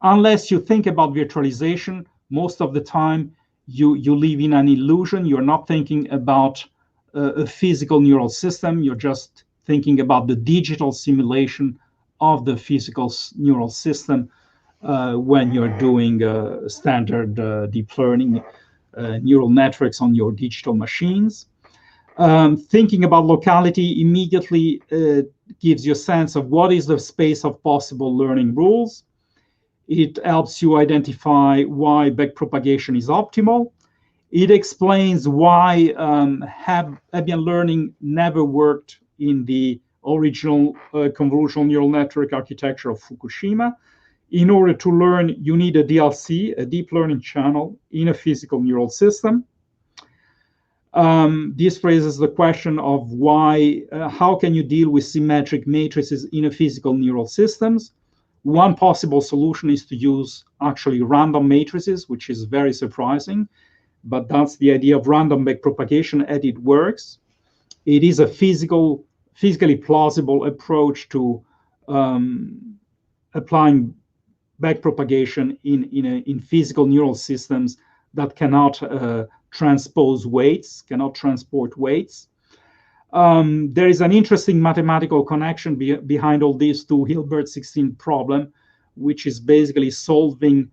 unless you think about virtualization, most of the time you live in an illusion. You're not thinking about a physical neural system. You're just thinking about the digital simulation of the physical neural system when you're doing standard deep learning neural networks on your digital machines. Thinking about locality immediately gives you a sense of what is the space of possible learning rules. It helps you identify why backpropagation is optimal. It explains why Hebbian learning never worked in the original convolutional neural network architecture of Fukushima. In order to learn, you need a DLC, a deep learning channel, in a physical neural system. This raises the question of why, how can you deal with symmetric matrices in a physical neural systems? One possible solution is to use actually random matrices, which is very surprising, but that's the idea of random backpropagation, and it works. It is a physically plausible approach to applying backpropagation in physical neural systems that cannot transpose weights, cannot transport weights. There is an interesting mathematical connection behind all this to Hilbert 16 problem, which is basically solving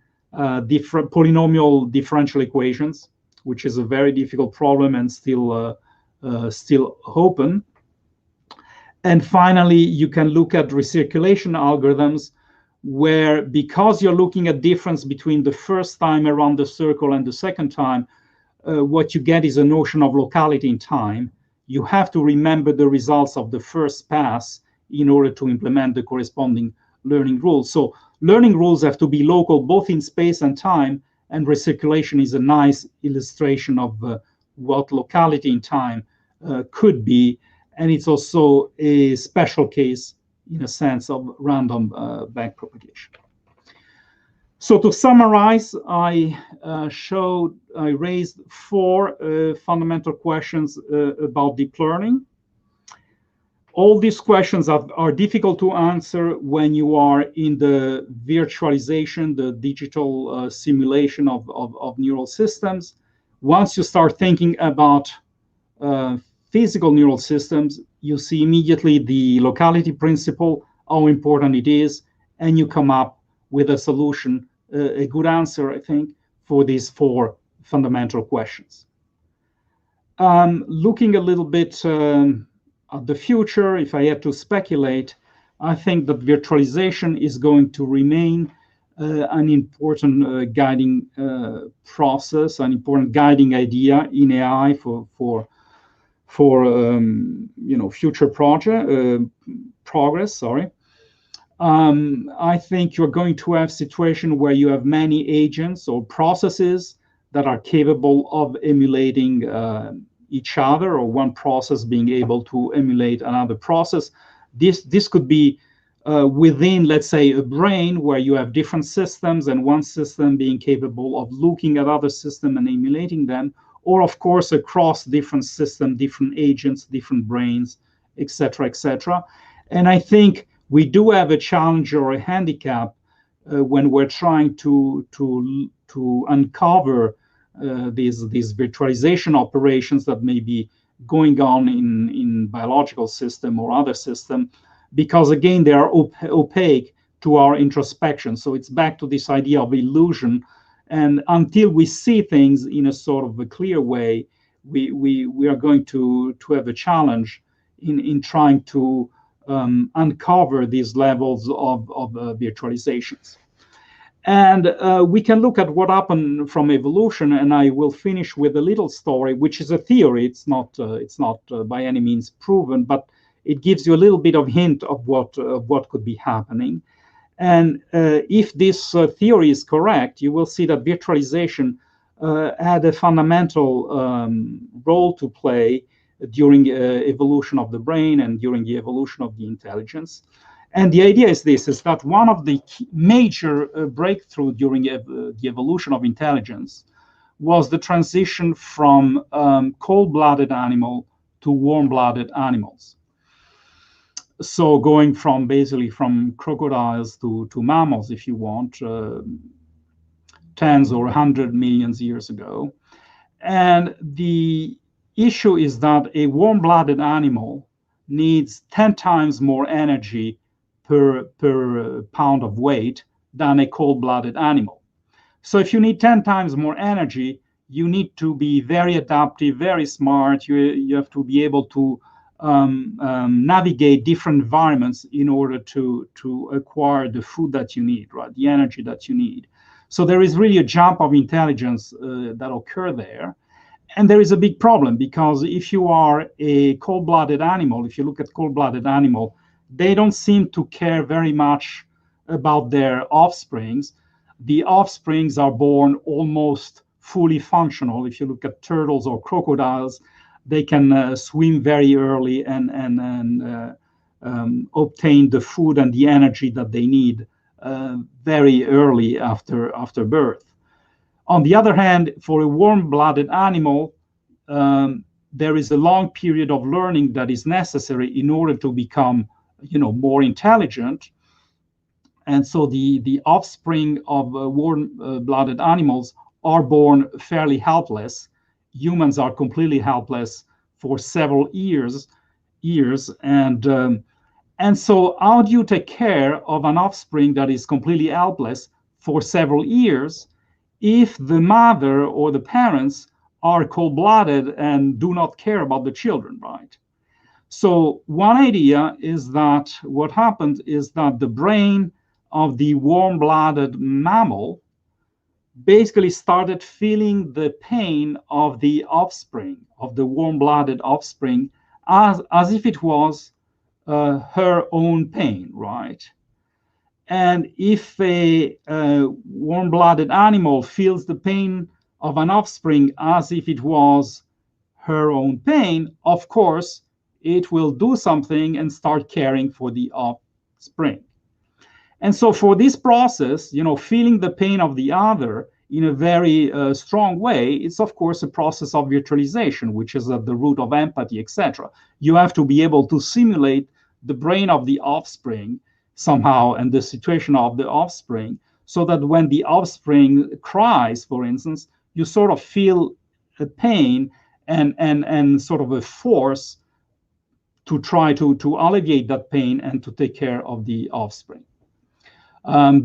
different polynomial differential equations, which is a very difficult problem and still open. And finally, you can look at recirculation algorithms, where because you're looking at difference between the first time around the circle and the second time, what you get is a notion of locality in time. You have to remember the results of the first pass in order to implement the corresponding learning rules. So learning rules have to be local both in space and time, and recirculation is a nice illustration of what locality in time could be. And it's also a special case in a sense of random backpropagation. So to summarize, I raised 4 fundamental questions about deep learning. All these questions are difficult to answer when you are in the virtualization, the digital simulation of neural systems. Once you start thinking about physical neural systems, you see immediately the locality principle, how important it is, and you come up with a solution, a good answer, I think, for these 4 fundamental questions. Looking a little bit at the future, if I had to speculate, I think that virtualization is going to remain an important guiding process, an important guiding idea in AI for future progress. I think you're going to have situation where you have many agents or processes that are capable of emulating each other, or one process being able to emulate another process. This could be within, let's say, a brain where you have different systems, and one system being capable of looking at other systems and emulating them, or of course across different systems, different agents, different brains, etc., etc. And I think we do have a challenge or a handicap when we're trying to uncover these virtualization operations that may be going on in biological system or other system, because again they are opaque to our introspection. So it's back to this idea of illusion, and until we see things in a sort of a clear way, we are going to have a challenge in trying to uncover these levels of virtualizations. And we can look at what happened from evolution, and I will finish with a little story, which is a theory. It's not by any means proven, but it gives you a little bit of hint of what could be happening. And if this theory is correct, you will see that virtualization had a fundamental role to play during evolution of the brain and during the evolution of the intelligence. And the idea is that one of the major breakthrough during the evolution of intelligence was the transition from cold-blooded animal to warm-blooded animals. So going from basically from crocodiles to mammals, if you want, tens or 100 million years ago. And the issue is that a warm-blooded animal needs 10 times more energy per pound of weight than a cold-blooded animal. So if you need 10 times more energy, you need to be very adaptive, very smart. You have to be able to navigate different environments in order to acquire the food that you need, right? The energy that you need. So there is really a jump of intelligence that occur there. And there is a big problem, because if you are a cold-blooded animal, if you look at cold-blooded animal, they don't seem to care very much about their offsprings. The offsprings are born almost fully functional. If you look at turtles or crocodiles, they can swim very early and obtain the food and the energy that they need very early after birth. On the other hand, for a warm-blooded animal, there is a long period of learning that is necessary in order to become, more intelligent. And so the offspring of warm-blooded animals are born fairly helpless. Humans are completely helpless for several years, and so how do you take care of an offspring that is completely helpless for several years if the mother or the parents are cold-blooded and do not care about the children, right? So one idea is that what happened is that the brain of the warm-blooded mammal basically started feeling the pain of the offspring, of the warm-blooded offspring, as if it was her own pain, right? And if a warm-blooded animal feels the pain of an offspring as if it was her own pain, of course, it will do something and start caring for the offspring. And so for this process, feeling the pain of the other in a very strong way, it's of course a process of virtualization, which is at the root of empathy, etc. You have to be able to simulate the brain of the offspring somehow and the situation of the offspring, so that when the offspring cries, for instance, you sort of feel a pain and sort of a force to try to alleviate that pain and to take care of the offspring.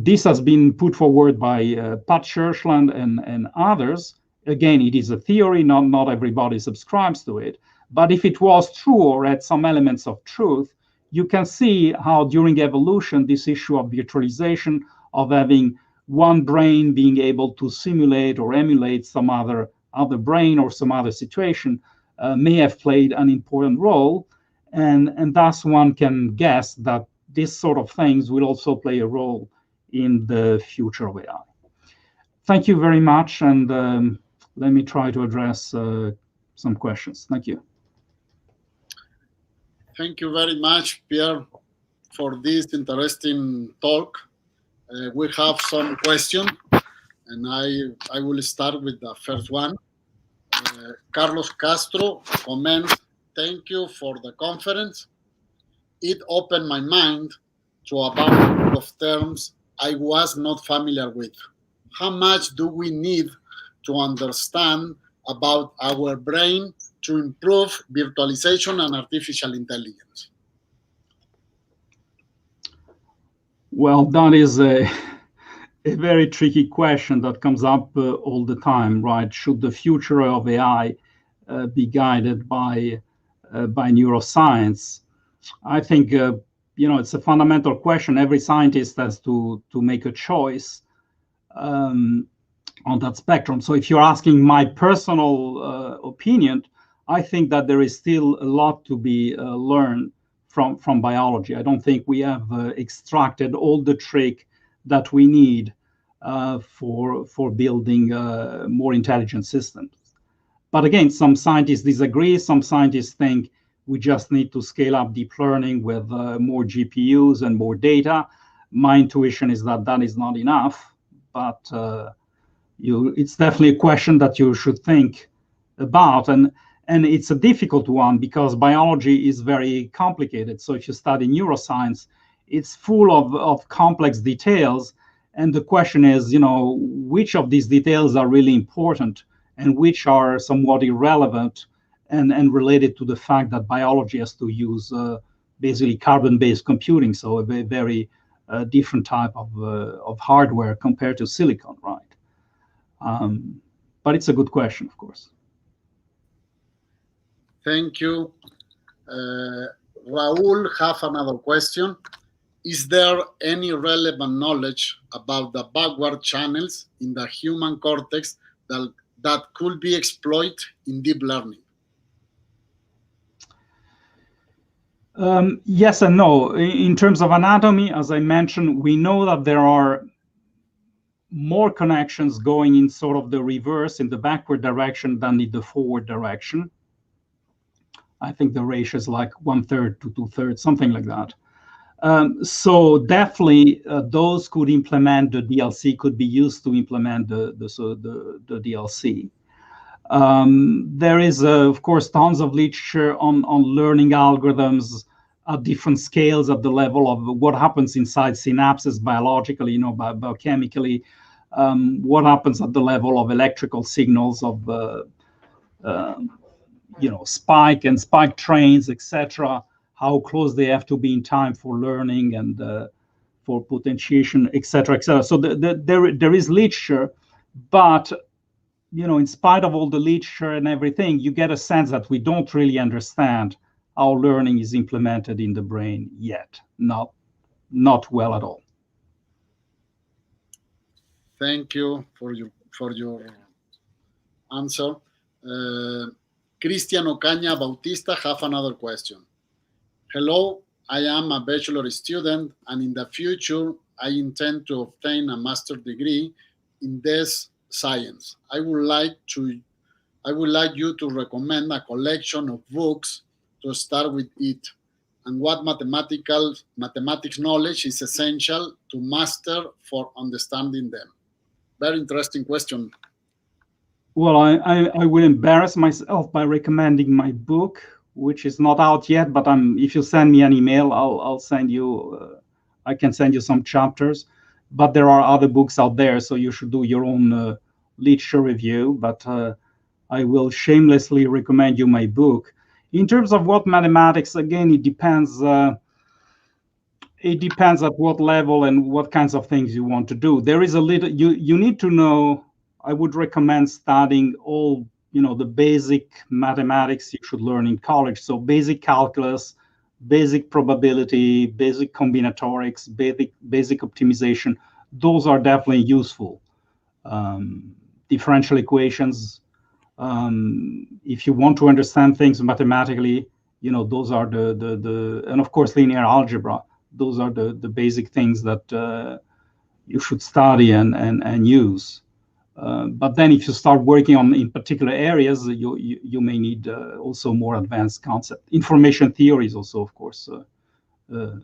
This has been put forward by Pat Churchland and others. Again, it is a theory, not everybody subscribes to it. But if it was true or had some elements of truth, you can see how during evolution, this issue of virtualization, of having one brain being able to simulate or emulate some other brain or some other situation may have played an important role. And thus one can guess that this sort of things will also play a role in the future of AI. Thank you very much, and let me try to address some questions. Thank you.
Thank you very much, Pierre, for this interesting talk. We have some questions, and I will start with the first one. Carlos Castro comments, "Thank you for the conference. It opened my mind to a bunch of terms I was not familiar with. How much do we need to understand about our brain to improve virtualization and artificial intelligence?"
Well, that is a very tricky question that comes up all the time, right? Should the future of AI be guided by neuroscience? I think it's a fundamental question. Every scientist has to make a choice on that spectrum. So if you're asking my personal opinion, I think that there is still a lot to be learned from biology. I don't think we have extracted all the trick that we need for building more intelligent systems. But again, some scientists disagree. Some scientists think we just need to scale up deep learning with more GPUs and more data. My intuition is that that is not enough, but it's definitely a question that you should think about. And it's a difficult one because biology is very complicated. So if you study neuroscience, it's full of complex details. And the question is, which of these details are really important and which are somewhat irrelevant and related to the fact that biology has to use basically carbon-based computing, so a very different type of hardware compared to silicon, right? But it's a good question, of course.
Thank you. Raul have another question. Is there any relevant knowledge about the backward channels in the human cortex that could be exploited in deep learning?
Yes and no. In terms of anatomy, as I mentioned, we know that there are more connections going in sort of the reverse, in the backward direction, than in the forward direction. I think the ratio is like 1/3 to 2/3, something like that. So definitely those could implement the DLC, could be used to implement the DLC. There is, of course, tons of literature on learning algorithms at different scales at the level of what happens inside synapses biologically, biochemically, what happens at the level of electrical signals of, spike and spike trains, etc., how close they have to be in time for learning and for potentiation, etc., etc. So there is literature, but in spite of all the literature and everything, you get a sense that we don't really understand how learning is implemented in the brain yet. Not well at all.
Thank you for your answer. Cristian Ocaña Bautista have another question. Hello, I am a bachelor student, and in the future, I intend to obtain a master's degree in this science. I would like you to recommend a collection of books to start with it, and what mathematics knowledge is essential to master for understanding them. Very interesting question.
Well, I will embarrass myself by recommending my book, which is not out yet, but if you send me an email, I'll send you, I can send you some chapters, but there are other books out there, so you should do your own literature review, but I will shamelessly recommend you my book. In terms of what mathematics, again, it depends at what level and what kinds of things you want to do. There is a little, you need to know, I would recommend studying all, the basic mathematics you should learn in college. So basic calculus, basic probability, basic combinatorics, basic optimization. Those are definitely useful. Differential equations. If you want to understand things mathematically, those are and of course linear algebra. Those are the basic things that you should study and use. But then if you start working in particular areas, you may need also more advanced concept. Information theory is also, of course,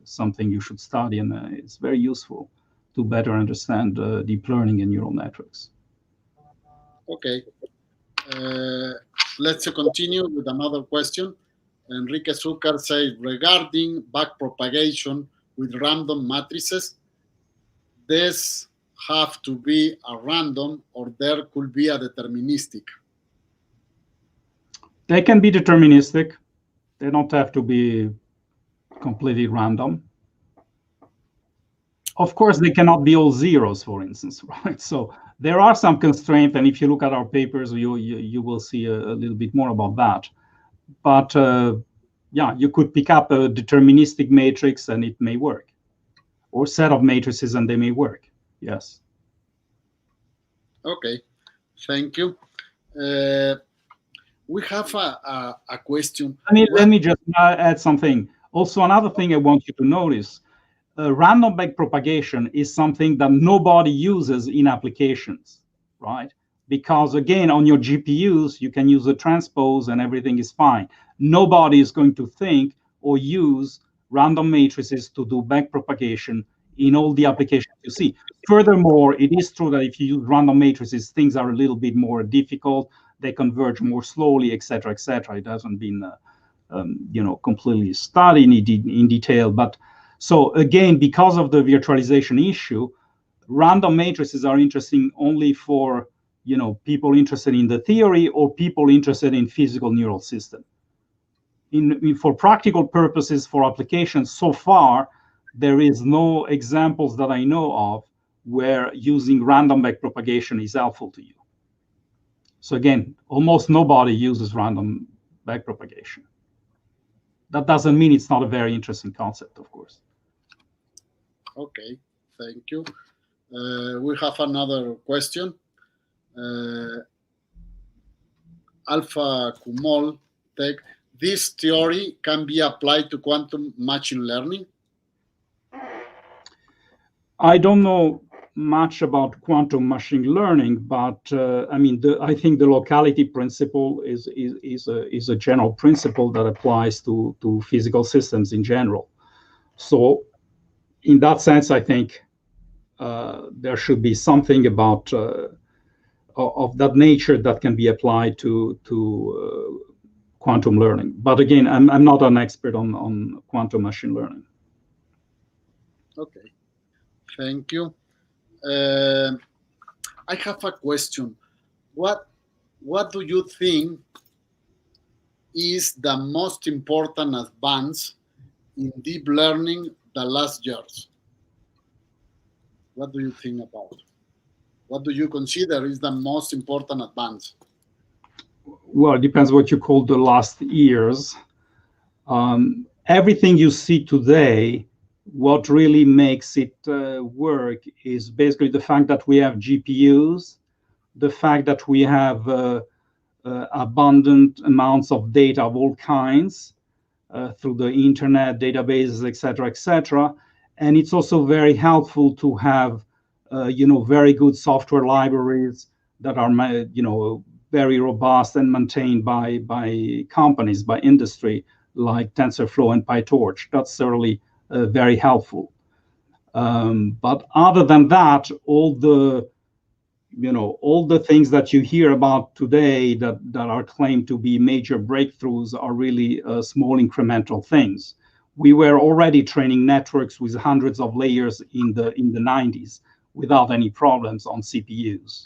something you should study, and it's very useful to better understand deep learning and neural networks.
Okay. Let's continue with another question. Enrique Zucker says, regarding backpropagation with random matrices, this have to be a random, or there could be a deterministic?
They can be deterministic. They don't have to be completely random. Of course, they cannot be all zeros, for instance, right? So there are some constraints, and if you look at our papers, you will see a little bit more about that. But yeah, you could pick up a deterministic matrix and it may work, or set of matrices and they may work. Yes.
Okay, thank you. We have a question.
Let me just add something. Also, another thing I want you to notice, random backpropagation is something that nobody uses in applications, right? Because again, on your GPUs, you can use a transpose and everything is fine. Nobody is going to think or use random matrices to do backpropagation in all the applications you see. Furthermore, it is true that if you use random matrices, things are a little bit more difficult. They converge more slowly, etc., etc. It hasn't been, completely studied in detail. But so again, because of the virtualization issue, random matrices are interesting only for people interested in the theory or people interested in physical neural system. For practical purposes, for applications, so far, there is no examples that I know of where using random backpropagation is helpful to you. So again, almost nobody uses random backpropagation. That doesn't mean it's not a very interesting concept, of course.
Okay, thank you. We have another question. Alpha Kumol Tech, this theory can be applied to quantum machine learning?
I don't know much about quantum machine learning, but I mean, I think the locality principle is a general principle that applies to physical systems in general. So, in that sense, I think there should be something about of that nature that can be applied to quantum learning. But again, I'm not an expert on quantum machine learning.
Okay, thank you. I have a question. What do you think is the most important advance in deep learning the last years? What do you think about? What do you consider is the most important advance?
Well, it depends what you call the last years. Everything you see today, what really makes it work is basically the fact that we have GPUs, the fact that we have abundant amounts of data of all kinds through the internet, databases, et cetera. And it's also very helpful to have, very good software libraries that are, very robust and maintained by companies, by industry, like TensorFlow and PyTorch. That's certainly very helpful. But other than that, all the things that you hear about today that are claimed to be major breakthroughs are really small incremental things. We were already training networks with hundreds of layers in the 90s without any problems on CPUs.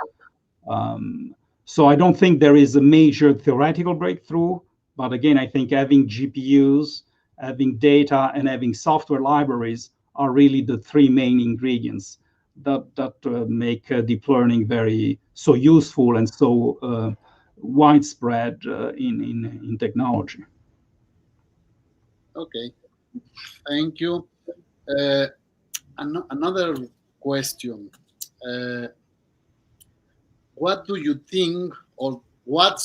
So I don't think there is a major theoretical breakthrough, but again, I think having GPUs, having data, and having software libraries are really the three main ingredients that make deep learning so useful and so widespread in technology.
Okay, thank you. Another question. What do you think, or what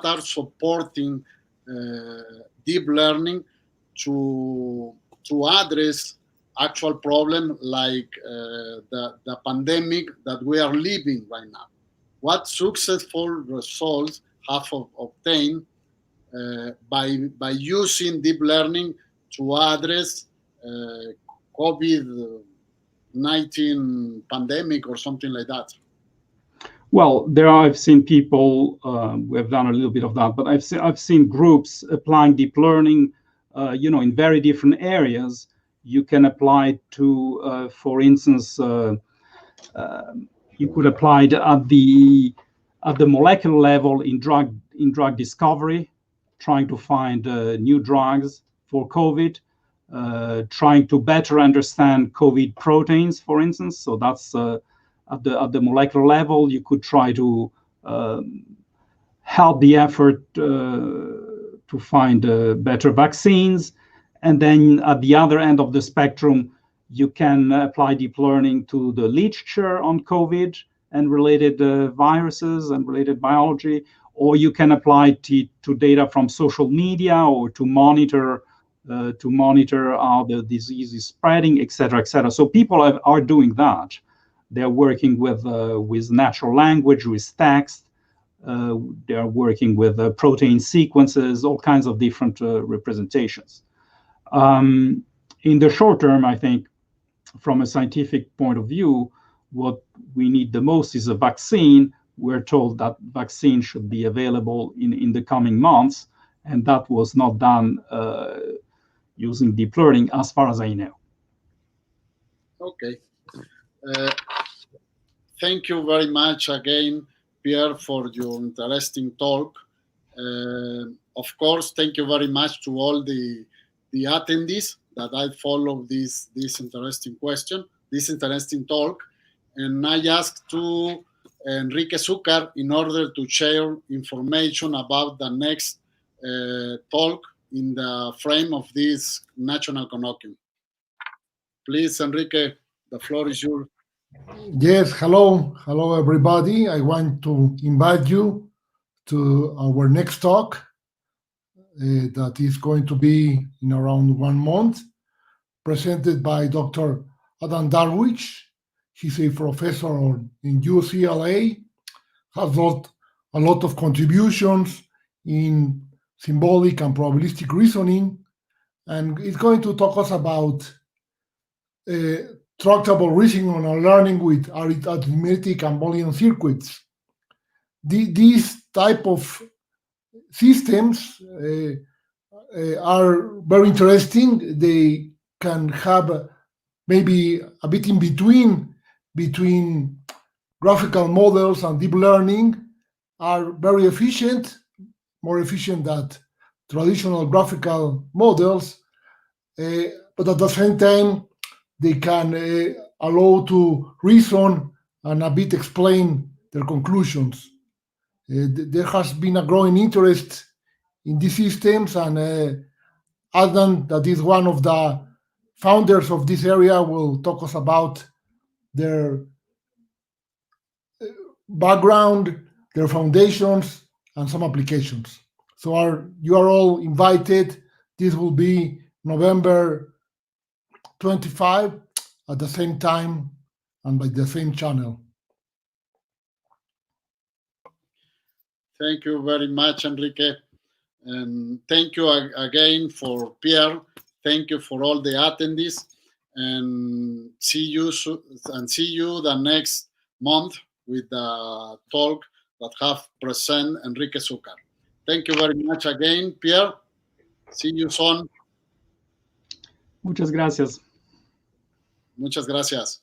are supporting deep learning to address actual problem like the pandemic that we are living right now? What successful results have obtained by using deep learning to address COVID-19 pandemic or something like that?
Well, I've seen people who have done a little bit of that, but I've seen groups applying deep learning, in very different areas. You can apply it to, for instance, you could apply it at the molecular level in drug discovery, trying to find new drugs for COVID, trying to better understand COVID proteins, for instance. So that's at the molecular level. You could try to help the effort to find better vaccines. And then at the other end of the spectrum, you can apply deep learning to the literature on COVID and related viruses and related biology, or you can apply it to data from social media, or to monitor how the disease is spreading, et cetera, et cetera. So people are doing that. They're working with natural language, with text. They're working with protein sequences, all kinds of different representations. In the short term, I think, from a scientific point of view, what we need the most is a vaccine. We're told that vaccine should be available in the coming months, and that was not done using deep learning, as far as I know.
Okay. Thank you very much again, Pierre, for your interesting talk. Of course, thank you very much to all the attendees that I followed this interesting talk. And I asked to Enrique Zúcar in order to share information about the next talk in the frame of this national colloquium. Please, Enrique, the floor is yours.
Yes, hello everybody. I want to invite you to our next talk that is going to be in around 1 month, presented by Dr. Adam Darwish. He's a professor in UCLA, has a lot of contributions in symbolic and probabilistic reasoning, and is going to talk us about tractable reasoning and learning with arithmetic and Boolean circuits. These type of systems are very interesting. They can have maybe a bit in between graphical models and deep learning, are very efficient, more efficient than traditional graphical models, but at the same time, they can allow to reason and a bit explain their conclusions. There has been a growing interest in these systems, and Adam, that is one of the founders of this area, will talk us about their background, their foundations, and some applications. So you are all invited. This will be November 25 at the same time and by the same channel.
Thank you very much, Enrique. And thank you again for Pierre. Thank you for all the attendees. And see you the next month with the talk that have present Enrique Zúcar. Thank you very much again, Pierre. See you soon.
Muchas gracias.
Muchas gracias.